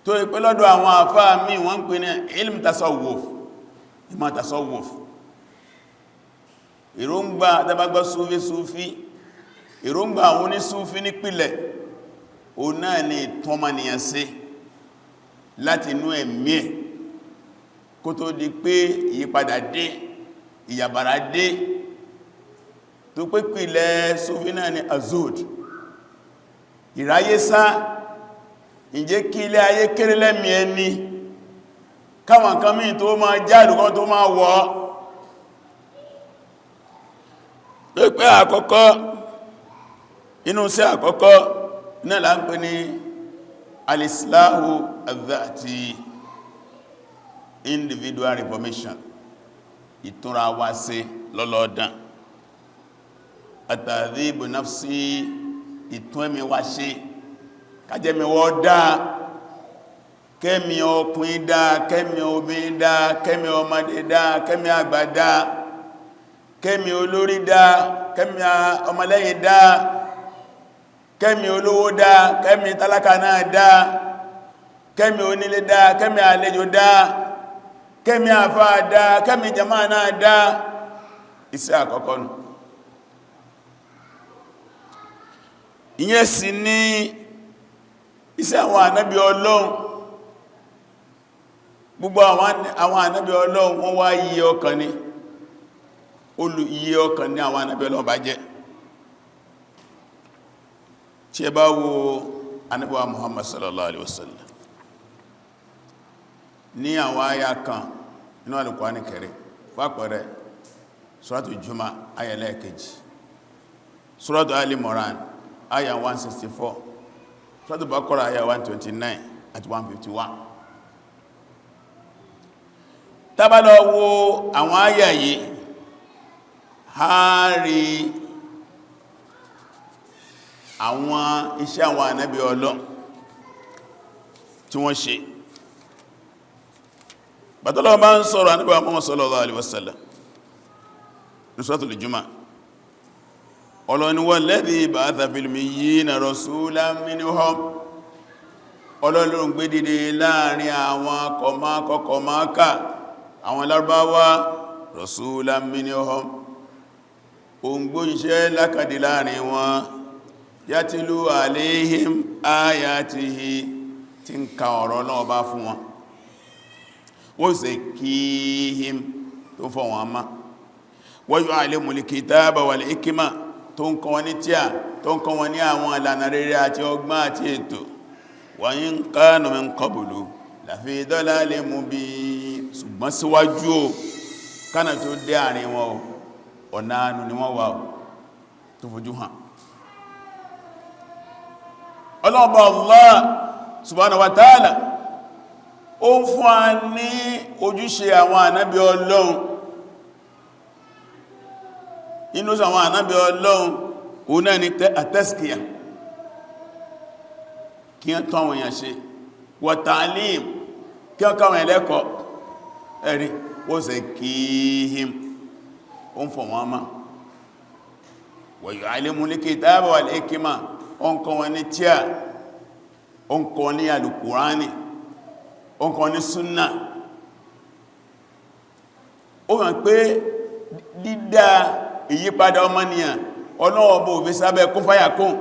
tó ìpé lọ́dọ̀ àwọn àfáà mí wọ́n ń pè ní ilm tasawwuf ìmọ̀ tasawwuf èròǹgbà tàbágbọ́ súfí èròǹgbà àwọn onísúfí nípìlẹ̀ o náà ni ìtọ́mọnìyàn sí láti inú ẹ̀mí ẹ̀ kó tó di pé ìyípadà dé ìyàbàrá dé tó pé pìlẹ̀ súfí náà ni azud ìráyésá ìjẹ́ kí ilé ayé kéré lẹ́mí ẹni káwọn kan mí tó máa jáàdù kan tó máa wọ́ tó pé àkọ́kọ́ inú sí àkọ́kọ́ náà là ń pè ní al-islahu adh-dhati individual reformation ìtúnra wá sí lọ́lọ́dán at-tahdhibu nafsi ìtún ẹ̀mí wá ṣe kájẹ́mi wọ́n dáa kẹ́mi ọkùnrin dáa kẹ́mi obìnrin dáa kẹ́mi ọmọdé dáa kẹ́mi àgbà dáa kẹ́mi olórí dáa kẹ́mi ọmọlẹ́yìn dáa kẹ́mi olówó dáa kẹ́mi tálákà náà dáa kẹ́mi onílé dáa kẹ́mi àlejò dáa kẹ́mi àfáà dáa kẹ́mi jàmáà náà dáa iṣẹ́ àkọ́kọ́ nù ìyẹn sì ní iṣẹ́ àwọn ànábì Ọlọ́run gbogbo àwọn ànábì Ọlọ́run wọ́n wá iye ọkàn ní olùiye ọkàn ní àwọn ànábì Ọlọ́run bá jẹ́ tí ẹ bá wo ànábì wa Muhammad sallallahu alaihi wasallam ní àwọn àyà kan inú Al-Qur'ani Karim fàpẹẹrẹ Suratul Jumu'ah àyà ẹlẹ́ẹ̀kejì Suratul Ali Imran àyà 164 Suratul Baqarah àyà 129 àti 151 tá bá lọ wo àwọn àyà yìí a rí àwọn iṣẹ́ àwọn ànábì Ọlọ́run tí wọ́n ṣe bàtọ́lọ́wọ́ bá ń sọ̀rọ̀ ànábì Muhammad sallallahu alaihi wasallam ní Suratul Jumu'ah Ọlọ́run walladhi ba'atha fil ummiyina rasulan minhum Ọlọ́run gbé dìde láàrin àwọn kọmáka àwọn Lárúbáwá rasulan minhum òǹgbò iṣẹ́ lákàdì láàrin wọn yatlu alayhim ayatihi tí ń ka ọ̀rọ̀ náà bá fún wọn wa yuzakkihim tó fọ́ wọn má wa yu'allimul kitaba wal hikma tó ń kọ́ wọn ní tíà tó ń kọ́ wọn ní àwọn ìlànà rere àti ọgbọ́n àti ètò wa in kanu min qablu lafi dalalin mubin ṣùgbọ́n síwájú o kánà tó dé àárín wọn ọ̀nà àánú ni wọ́n wà tó fojú hàn ọlọ́ọ̀bá Allah subhanahu wa ta'ala ó ń fún a ní ojúṣe àwọn ànábì Ọlọ́run inú àwọn ànábì Ọlọ́run òun náà ni àtẹ́sìkìyà kí wọ́n tọ́ àwọn èèyàn ṣe wa ta'lim kí wọ́n káwọn ẹlẹ́kọ̀ọ́ ẹ̀rí wa zakkihim ó ń fọ̀ wọ́n má wa yu'allimul kitaba wal hikma ó ń kọ́ wọn ní tíà ó ń kọ́ ní alùkùránì ó ń kọ́ ní súnnà ó hàn pé dídá ìyípadà ọmọnìyàn Ọlọ́run bó fi sábẹ́ kún fáyà kún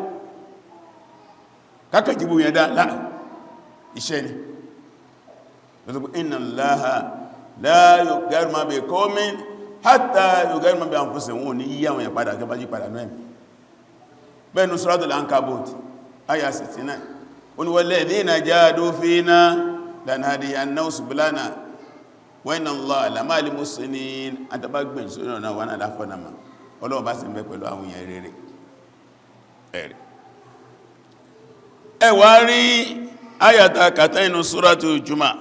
kákàjíbò yẹn dá láà iṣẹ́ ni lọ́tọ́kù inna Allaha la yughayyiru ma bi qawmin hatta yughayyiru ma bi anfusihim wọn ní yíyàwó yẹn padà gẹ́bájí padà náà bẹ́ẹ̀nu Suratul Ankabut aya 69 oni walladhina jahadu fina lanahdiyannahum subulana wa inna Allaha lama'al muhsinin àtàbàgbẹ̀ sọ́nà náà wọ́n aláfọ́nàmà Ọlọ́run bá sì ń bẹ pẹ̀lú àwọn èèyàn rere ẹ̀rẹ̀ ẹwà rí ayata kàtà inú Suratul Jumu'ah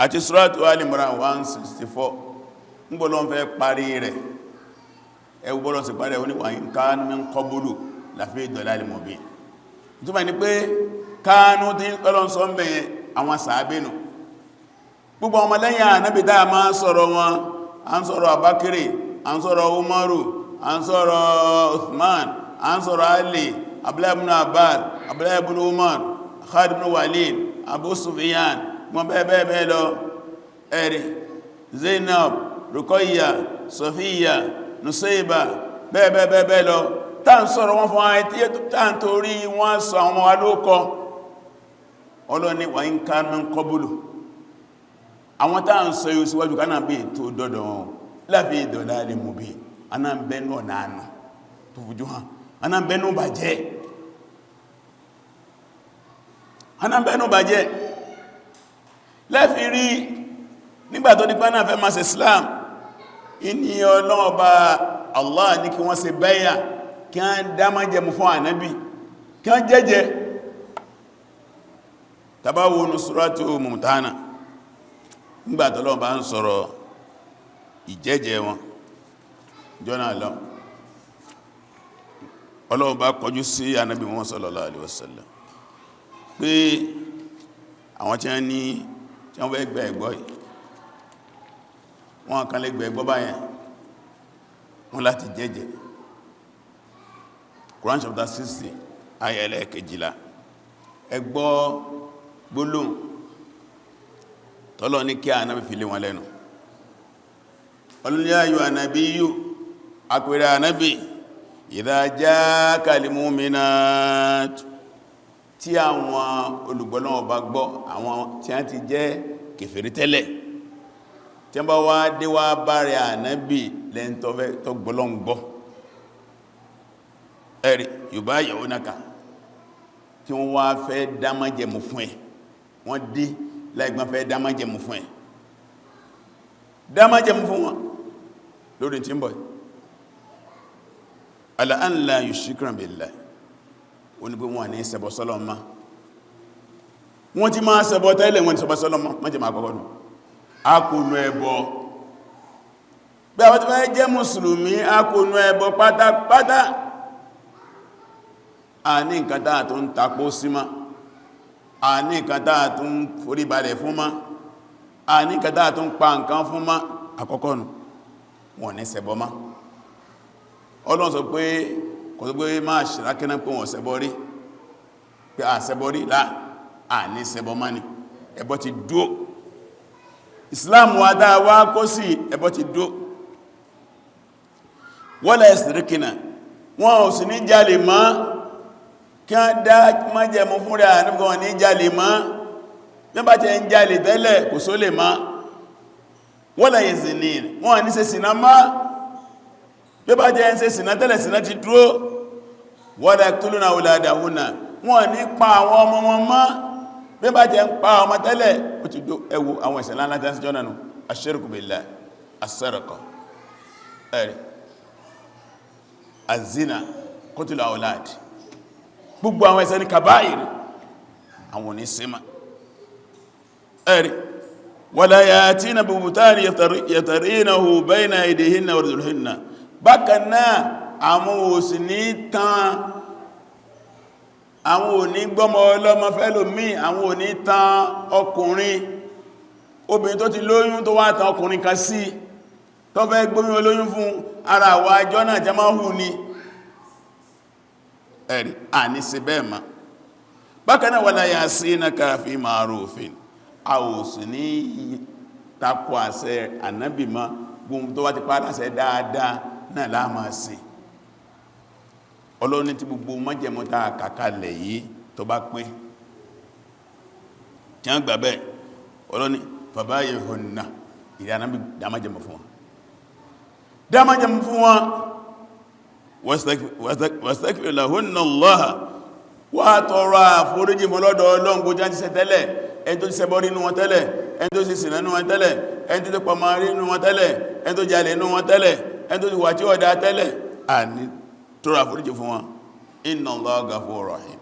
àti Suratul Ali Imran 164 ń gbọ́lọ́n fẹ́ parí rẹ̀ ẹwù bọ́lọ́ sí parí ẹwù ní wa in kanu min qablu lafi dalalin mubin ìtumọ̀ ní pé kánú tí Ọlọ́run sọ ń bẹ̀yẹn àwọn sàábénù gbogbo ọmọ lẹ́yìn Ànábì dáa máa sọ̀rọ̀ wọn a ń sọ̀rọ̀ Abakiri a ń sọ̀rọ̀ Umaru a ń sọ̀rọ̀ Uthman a ń sọ̀rọ̀ Ali Abdullah ibn Abbas Abdullah ibn Umar Khalid ibn Walid Abu Sufyan wọn bẹ́ẹ̀ lọ ẹ̀rì Zainab Ruqayya Sofiya Nusayba bẹ́ẹ̀ lọ tá ń sọ̀rọ̀ wọn fún ayé tí tá ń torí wọ́n sọ àwọn alókọ Ọlọ́ni wa in kanu min qablu àwọn tá ń sọ yóò síwájú kánà bí tó dọ́dọ̀ wọn láfi dalalin mubin aná ń bẹ́nu ọ̀nà àná tó fojú hàn aná ń bẹ́nu bàjẹ́ lẹ́fì rí nígbà tó dípá náà fẹ́ máa ṣe Islam ìní ọlọ́ọ̀bá Allah ní kí wọ́n ṣe bẹ́yà kí wọ́n dá máa jẹmú fún ànábì kí wọ́n jẹ́jẹ́ tàbáwo ní Suratu Mumtahana nígbà tó Ọlọ́run bá ń sọ̀rọ̀ ìjẹ́jẹ́ wọn jọ́nà lọ Ọlọ́run bá kọjú sí ànábì wọn sallallahu alaihi wasallam pé àwọn tí wọ́n fẹ́ gbẹ́ ẹ̀gbọ́ yìí wọ́n kan lè gbẹ́ ẹ̀gbọ́ báyẹn wọ́n láti jẹ́jẹ́ Quran chapter 60 ayẹlẹ́ kejìlá ẹgbọ́ gbólóhùn tọ́lọ ní kí ànábì fi lé wọn lẹ́nu Ọlọ́run ya ayyuhan nabiyyu àpẹẹrẹ ànábì idha jaaka al-mu'minat tí àwọn olùgbọ́lọ́wọ́ bá gbọ́ àwọn tí a ti jẹ́ kèfèrí tẹ́lẹ̀ tí wọ́n bá wá dé wá bá rẹ̀ ànábì lẹ́ntọ́fẹ́ tó gbọ́lọ́n gbọ́ ẹ̀rì yubayyi'unaka tí wọ́n wá fẹ́ dámájẹmù fún ẹ wọ́n dé láìgbọ́n fẹ́ dámájẹmù fún ẹ dámájẹmù fún wọn lórí tí ń bọ̀ ala an la yushrikna billahi onígbé wọn ní ṣẹbọ sọ́lọ́ ma wọ́n ti máa ṣẹbọ tẹ́lẹ̀ wọn ni ṣẹbọ sọ́lọ́ ma mọ́jẹ̀ máa kọ́kọ́ nù akùnù ẹbọ bí àwọn tí wọ́n jẹ́ mùsùlùmí akùnù ẹbọ pátápátá a ní nǹkan táà tó ń tapó sí ma a ní nǹkan táà tó ń foríbalẹ̀ fún ma a ní nǹkan táà tó ń pa nǹkan fún ma àkọ́kọ́ nù wọn ní ṣẹbọ ma Ọlọ́run sọ pé kò tó gbé máa ṣìrákẹ́ náà pé wọ́n ṣẹbọ rí pé a ṣẹbọ rí láà à ní ṣẹbọ má ní ẹbọ ti dúó Islam wa dáa wá kó sí ẹbọ ti dúó wala yasrikina wọn ò sì ní jalè mọ́ kí wọ́n dá májẹ̀mú fún rẹ̀ nígbà wọn ní jalè mọ́ bí bá jẹ́ ń jalè tẹ́lẹ̀ kò só lè má wala yazinin wọ́n ní ṣe sìná má bí bá jẹ́ ń ṣe sìná tẹ́lẹ̀ sìná ti dúró wala yaqtuluna awladahunna wọ́n ní pa àwọn ọmọ wọn má bí bá jẹ́ ń pa ọmọ tẹ́lẹ̀ ó ti dó ẹwù àwọn ẹ̀ṣẹ̀ ńlá tẹ́sí jọ́nà nù ashirku billah as-saraqa az-zina qatlu awlad gbogbo àwọn ẹ̀ṣẹ̀ ní kaba'ir àwọn ní símá wala yatina bi buhtani yaftarinahu bayna aydihinna wa arjulihinna bákan náà àwọn òsì ní tán àwọn òní gbọ́mọ ọlọ́mọ fẹ́lòmí àwọn òní tán ọkùnrin obìnrin tó ti lóyún tó wá tán ọkùnrin kan sí tó fẹ́ gbóyún olóyún fún ara àwọ àjọ náà jẹ́ máa hù ní àní sí bẹ́ẹ̀ ma bákan náà wala yasinaka fi ma'rufin a ò sì ní takò àṣẹ ànábì ma gbóhun tó wá ti pàdà àṣẹ dáadáa náà láàmà sí Ọlọ́run tí gbogbo májẹ̀mọ́ta kàkàlẹ̀ yìí tó bá pé tí wọ́n gbà bẹ́ẹ̀ Ọlọ́run fabayihunna ìrẹ́ ànábì dámájẹ̀mọ́ fún wọn wastaghfir lahunna Allah wà tọrọ àforíjì mọ́ lọ́dọ̀ Ọlọ́run kó já ti ṣẹ̀ tẹ́lẹ̀ ẹni tó ti ṣẹbọ nínú wọn tẹ́lẹ̀ ẹni tó ti ṣìnà nínú wọn tẹ́lẹ̀ ẹni tó ti pọmọ rí nínú wọn tẹ́lẹ̀ ẹni tó jalè nínú wọn tẹ́lẹ̀ ẹni tó ti wà tí ó dá tẹ́lẹ̀ àní tọrọ àforíjì fún wọn inna Allaha ghafurur rahim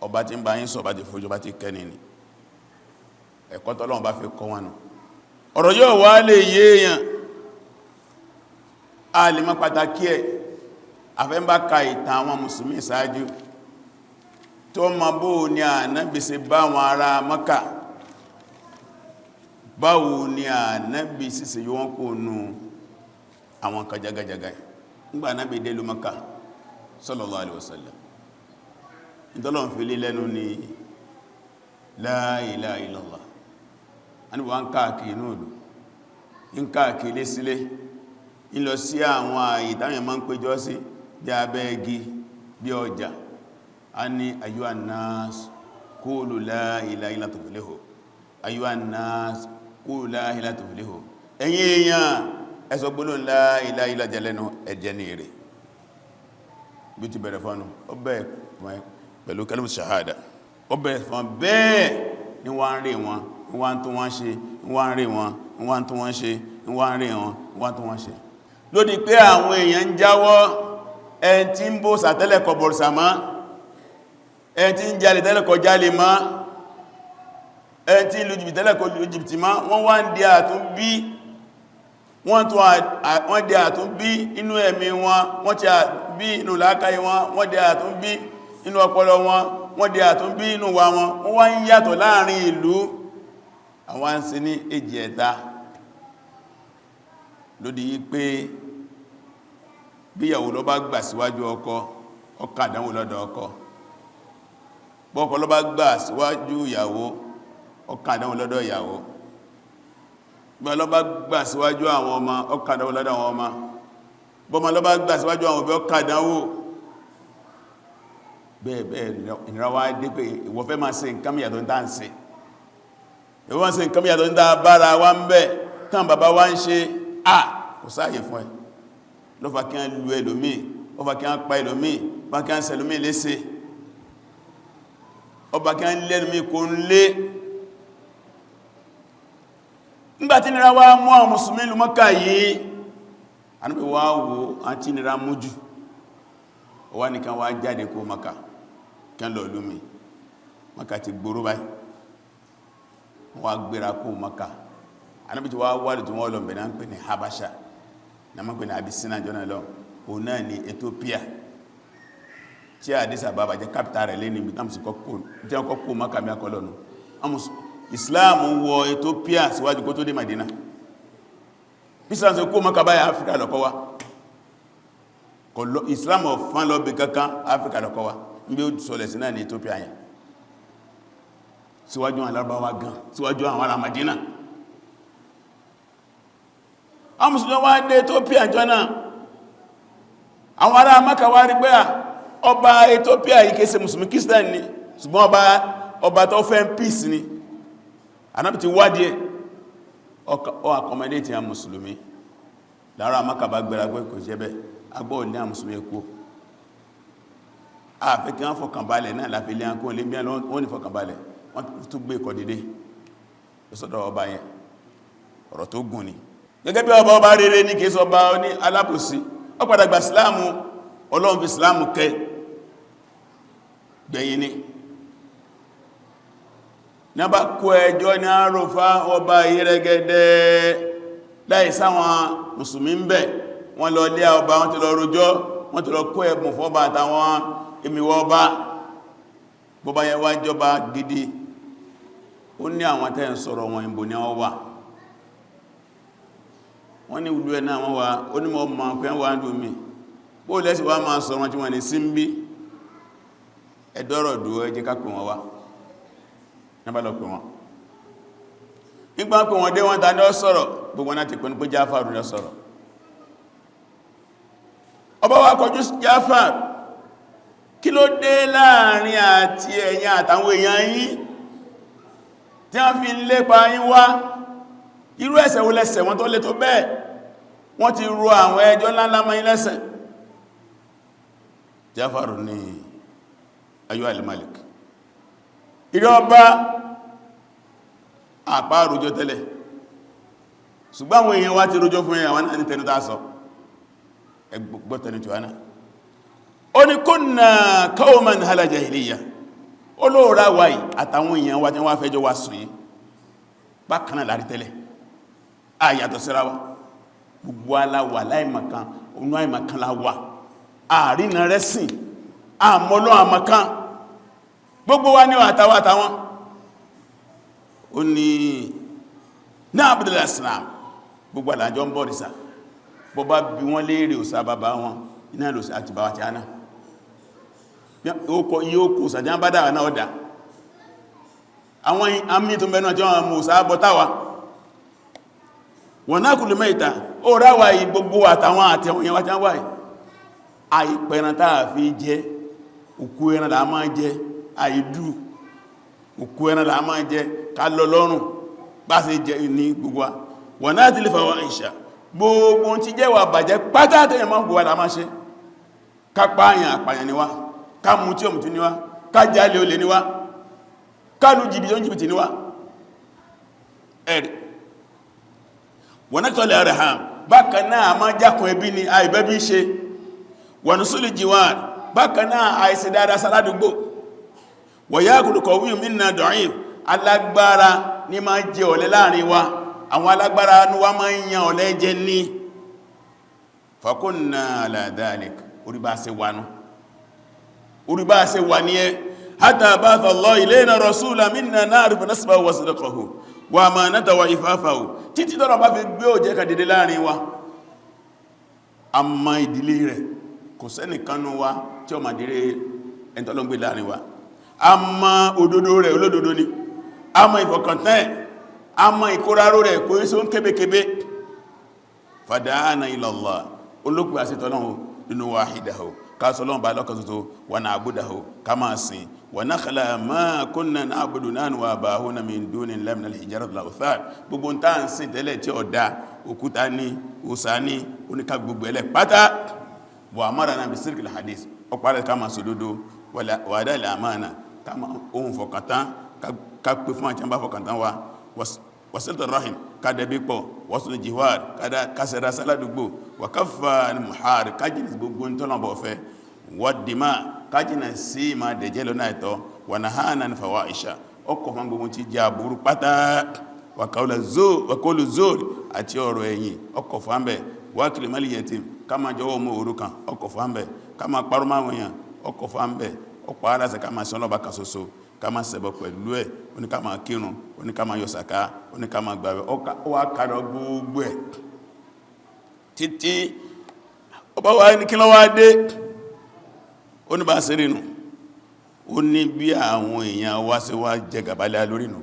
ọba tí ń bá yín sọ bá ti fojú bá ti kẹ́ni ni ẹ̀kọ́ tọ́lọ́run bá fi kọ́ wọn nù ọ̀rọ̀ yóò wá lè yé èèyàn a lè mọ̀ pàtàkì ẹ̀ afẹ́ ń bá ka ìtàn àwọn mùsùlùmí ìsáájú tó ma bó ní Ànábì ṣe bá wọn ará Mákà báwo ni Ànábì ṣíṣe yíwọ́n kó nú àwọn kan jagajaga nígbà Ànábì dé ìlú Mákà sallallahu alaihi wasallam ìtọ́lọ̀ fi lé lẹ́nu ni la ilaha illallah Ànábì wọ́n káàkiri inú ìlú ń káàkiri lé sílé ń lọ sí àwọn ààyè táwọn máa ń péjọ sí bí abẹ́ igi bí ọjà a ní ayyuhan nas qulu la ilaha illa tuflihu ayyuhan nas qulu la ilaha tuflihu ẹ̀yin èèyàn ẹ sọ gbólóhùn la ilaha illa jẹ́lẹ́nu ẹ̀jẹ́ ní èrè bí ti bẹ̀rẹ̀ fọ́nù ọbẹ̀ pẹ̀lú kalimu shahada ọbẹ̀ fọ́n bẹ́ẹ̀ ni wọ́n rí wọn wọ́n tó wọ́n ṣe wọ́n rí wọn wọ́n tó wọ́n ṣe wọ́n rí wọn wọ́n tó wọ́n ṣe lódì pé àwọn èèyàn ń jáwọ́ ẹn tí ń bó sàtẹ́lẹ̀ kọ bọ̀rọ̀sà má ẹn tí ń jalè tẹ́lẹ̀ kọ jalè má ẹn tí ń lu jìbìtì tẹ́lẹ̀ kọ lu jìbìtì má wọ́n wá ń di àtún bí wọ́n di àtún bí inú ẹ̀mí wọn wọ́n ti bí inú làákàyè wọn wọ́n di àtún bí inú ọpọlọ wọn wọ́n di àtún bí inú wa wọn wọ́n wá ń yàtọ̀ láàrin ìlú àwọn ń ṣe ní èjì ẹ̀ta lódì yí pé bí ìyàwó lọ bá gbà síwájú ọkọ ọkà àdánwò lọ́dọ̀ ọkọ bọ́kọ lọ bá gbà síwájú ìyàwó ọkà àdánwò lọ́dọ̀ ìyàwó bọ́ lọ bá gbà síwájú àwọn ọmọ ọkà àdánwò lọ́dọ̀ àwọn ọmọ bọ́mọ lọ bá gbà síwájú àwọn òbí ọkà àdánwò bẹ́ẹ̀ ìnira wá dé pé ìwọ fẹ́ máa ṣe nǹkan mìyàtọ̀ ń tàà ń ṣe ìwọ máa ṣe nǹkan mìyàtọ̀ ń tàà bára wá ń bẹ́ tán bàbá wá ń ṣe kò sáàyè fún ẹ ló fà kí a lù ẹlòmí ó fà kí a pa ẹlòmí bá kí a ń ṣẹlòmí léṣe ọba kí a ń lẹ́lòmí kò ń lé nígbàtí nira wá mú àwọn mùsùlùmí ìlú Mákà yìí Ànábì wá wò àti nira mújù ó wá nìkan wá jáde kó Mákà kí a lọ lómi Mákà ti gbòrò báyìí wọ́n gbéra kó Mákà Ànábì tí wá wádìí tí wọ́n lọ bẹ̀rẹ̀ ń pè ní Habasha na mọ́ pè ní Abisina jọna lọ o náà ní Ethiopia tí Addis Ababa jẹ́ capital rẹ̀ lé ní ibi tàbí kọ́kọ́ makami akọlọ́nù Islam wọ Ethiopia síwájú kó tó dé Madina Islam ṣe kó Mákà báyìí Africa lọ́kọ́ wá Islam ọ̀fán lọ bí kankan Africa lọ́kọ́ wá níbi ó sọlẹ̀ sí náà ní Ethiopia yẹn síwájú àwọn Lárúbáwá gan síwájú àwọn ará Madina àwọn Mùsùlùmí wá dé Ethiopia jọna àwọn ará Mákà wá rí pé ọba Ethiopia yìí kése Mùsùlùmí Christian ni ṣùgbọ́n ọba tó fẹ́ peace ni Ànábì ti wádìí ó accommodate àwọn mùsùlùmí lára Mákà gbéra pé kò jẹ́ bẹ́ẹ̀ agbọ́ ní àwọn mùsùlùmí ẹkú àfẹ́ kí wọ́n fọkànbalẹ̀ náà láfi lé àkó lè mìíràn wọ́n ní fọkànbalẹ̀ wọ́n tún gbé ẹ̀kọ́ dédé lọ́sọ́dọ̀ ọba yẹn ọ̀rọ̀ tó gùn ni gẹ́gẹ́ bí ọba rere ní kìí sọba ní alábòsí ó padà gba ìsìláàmù Ọlọ́run fi ìsìláàmù kẹ́ gbẹ̀yìn ni ní a bá kó ẹjọ́ ní àrùfá ọba ìrẹ́gẹ́dẹ́ láì sáwọn mùsùlùmí ń bẹ̀ wọ́n lọ lé ọba wọ́n ti lọ rojọ́ wọ́n ti lọ kó ẹ̀bùn fọ́ba àtàwọn èmìwọ̀ ọba bọ́bá yẹn wá jọba gidi ó ní àwọn tẹ́ ń sọ̀rọ̀ wọn ìbò ní wọ́n wà wọ́n ní ìlú ẹ̀ náà wọ́n wà ó ní mọ́ mọ́ pẹ́ wà ń dùn mí bó lẹ́sì wá máa sọ wọn tí wọ́n ní sí ń bí ẹ̀dọ́rọ̀ dúró ẹjẹ́ ká pè wọ́n wá nígbà lọ pè wọ́n nígbà pè wọ́n dé wọ́n ta ní ọ sọ̀rọ̀ gbogbo náà ti pẹ́ ní pé Jáfàrù ní ọ sọ̀rọ̀ ọba wa kọjú Jáfàrù kí ló dé láàrin àti ẹ̀yin àtàwọn èèyàn yín tí wọ́n fi ń lépa yín wá irú ẹ̀ṣẹ̀ wo lẹ́ṣẹ̀ wọn tó lè tó bẹ́ẹ̀ wọ́n ti ro àwọn ẹjọ́ ńláńlá mọ́ yín lẹ́ṣẹ̀ Jáfàrù ní ayọ́ al-Malik ìrẹ́ ọba àpá rojọ́ tẹ́lẹ̀ ṣùgbọ́n àwọn èèyàn wá ti rojọ́ fún àwọn náà ní tẹnu tá sọ ẹgbọ́tẹni tí wá náà ó ní kunna qawman hala jahiliya olóòrá wáyì àtàwọn èèyàn wá tí wọ́n fẹ́jọ́ wá sùn yìí bákanáà lárí tẹ́lẹ̀ àyàtọ̀ síra wa gbogbo aláwà láìmọ̀kan onú àìmọ̀kan láwà àrínà rẹ̀ sìn àmọ́lọ́ àmọ̀kan gbogbo wa ní àtàwọn ó ní náà abúdílẹ̀ islam gbogbo àlàjọ́ ń bọ̀ rìsà bọ́ bá bí wọ́n léèrè òsà bàbá wọn iná lòsà àti bàbá tí a náà yóò kò sàjá bá dáwà náà ọ̀dá àwọn àmì tó mẹ́nu àti wọn mú òsà bọ́táwà wọ̀n náà kùlù mẹ́ta ó ráwà yìí gbogbo àtàwọn àti àwọn èèyàn wájá wáyìí àìpẹ̀ràn táà fi jẹ òkú ẹran là máa jẹ àìdú òkú ẹran là máa jẹ ká lọ lọ́rùn bá ṣe jẹ ní gbogbo wọ̀n náà ti lè fàwọ́ ìṣà gbogbo tí jẹ́ wà bàjẹ́ pátá tẹ́yẹ̀ máa gbogbo àdá máa ṣe ká pààyàn àpàyàn níwá ká mú tí òmùtú níwá ká jálè olè níwá ká lù jìbìtì níwá ẹ̀rì wọ́n náà tọ́lẹ̀ arham bákan náà máa jákùn ẹbí ni àìbẹ́bí ṣe wọ̀n súlì jíwàn bákan náà àìsí dáadáa sáládùgbò wọ̀yá kùrùkọ̀ wíyùn mínà dọ̀rin alágbára ní máa jẹ ọ̀lẹ láàrin wa àwọn alágbára ní wá máa ń yan ọ̀lẹ jẹ ní fakunna ala dhalik orí bá ṣe wà ní ẹ hatta ba'atha Allah ilayna rasula minna na'rifu nasbahu wa sidqahu wa amanatahu wa ifafahu títí tọ́rọ bá fi gbé òjẹ́ ka dédé láàrin wa a ma ìdílé rẹ̀ kò sẹ́nìkanú wa tí ó ma dìre ẹntọ́lọ́gbé láàrin wa a ma òdodo rẹ̀ olódodo ni a ma ìfọkàntẹ́ a ma ìkóraró rẹ̀ kò yíso ń kébékébé fada'ana ila Allah olókùn àsìtọ́lọ́hun nínú wahidahu kásọlọ́n bá lọ́kàtútù wa na'budahu ká máa sìn wa nakhla ma kunna na'budu nahnu wa aba'una min dunillahi minal hijarati wal awthan gbogbo ń tàà ń sìn tẹ́lẹ̀ tí ó dá òkúta ní òsà ní oníká gbogbo ẹlẹ́ pátá wa amarana bi sirkil hadith ọpàá ká máa sòdodo wa ada'il amana ká máa ohun fọkàntán ká pé fún àti àbá fọkàntán wa wasilatu rahim ká dẹbí pọ̀ wasul jihad ká sẹ́dá sáládùgbò wa kaffa al-muhar ká jìnà gbogbo ń tọ́nà bọ̀ fẹ́ wa dima ká jìnà sí ma dẹ̀jẹ́ lọ náà ẹ̀tọ́ wa nahana an fawahisha ọkọ̀ fún gbogbo ti jẹ́ àbúrú pátá wa qawlu zur àti ọ̀rọ̀ ẹ̀yìn ọkọ̀ fún àmbẹ̀ wa akli mal yatim ká máa jọwọ́ mọ́ òrukàn ọkọ̀ fún àmbẹ̀ ká máa parọ́ máwọn èèyàn ọkọ̀ fún àmbẹ̀ ọkọ̀ aláṣẹ ká máa sọ́lọ́bà kan ṣoṣo ká máa ṣẹbọ pẹ̀lú ẹ̀ oní ká máa kírun oní ká máa yọ sàká oní ká máa gbààwẹ̀ ó wá kàrọ gbogbo ẹ̀ títí ọba wa ní kí ló wá dé ó ní bá ṣe rínú ó ní bí àwọn èèyàn wá sí wá jẹ gàbálẹ̀ lórínú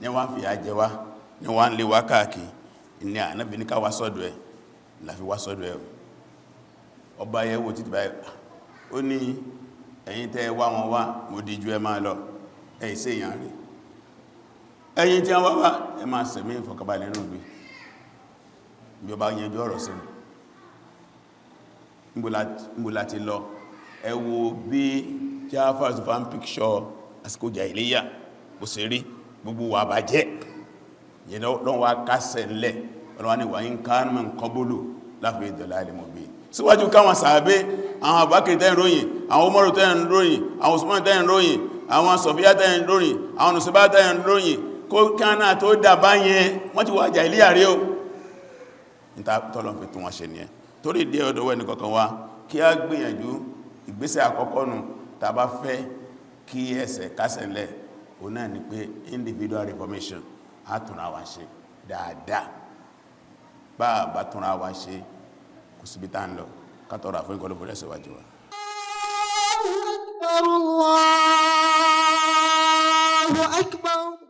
ní wá fi àjẹ wá ní wá ń lè wá káàkiri ní ànábì ní ká wá sọ́dọ̀ ẹ̀ láfi wá sọ́dọ̀ ẹ̀ ọba yẹ̀wò títí báyìí ó ní ẹ̀yin tẹ́ wá wọn wá mo díjú ẹ máa lọ ẹ̀yìn sí èyàn rí ẹ̀yin tí wọ́n wá ẹ máa sẹ̀mí ìfọ̀kànbalẹ̀ nínú bí ìjọba yẹnjú ọ̀rọ̀ sí níbo láti lọ ẹ wo bí Jafar fan picture àsìkò jàhílíyà bó ṣe rí gbogbo wà bàjẹ́ yẹn lọ́n wá kásẹ̀ ńlẹ̀ ọlọ́wà ní wà ń ká ní kọbólù láfẹ́ ìdọ̀lá ilẹ̀ bí síwájú káwọn sàábé àwọn àbákìrì tẹ́ ìròyìn àwọn Umaru tẹ́ ìròyìn àwọn Usman tẹ́ ìròyìn àwọn Sọfíyà tẹ́ ìròyìn àwọn Nùsíbà tẹ́ ìròyìn kó kánà tó dàbá yẹn wọ́n ti wà jàhílíyà rí o níta tọ́lọ̀ fi tún wọn ṣe nìyẹn torí dé ọ̀dọ̀ wẹ́ni kankan wá kí á gbìyànjú ìgbésẹ̀ àkọ́kọ́ nù tá bá fẹ́ kí ẹsẹ̀ kásẹ̀ ńlẹ̀ o náà ni pé individual reformation á túnra wa ṣe dáadáa bá bá túnra wa ṣe kò síbi tá ń lọ kátọ́rọ̀ àfún ìkọlùfún ẹsẹ̀ wájú wa.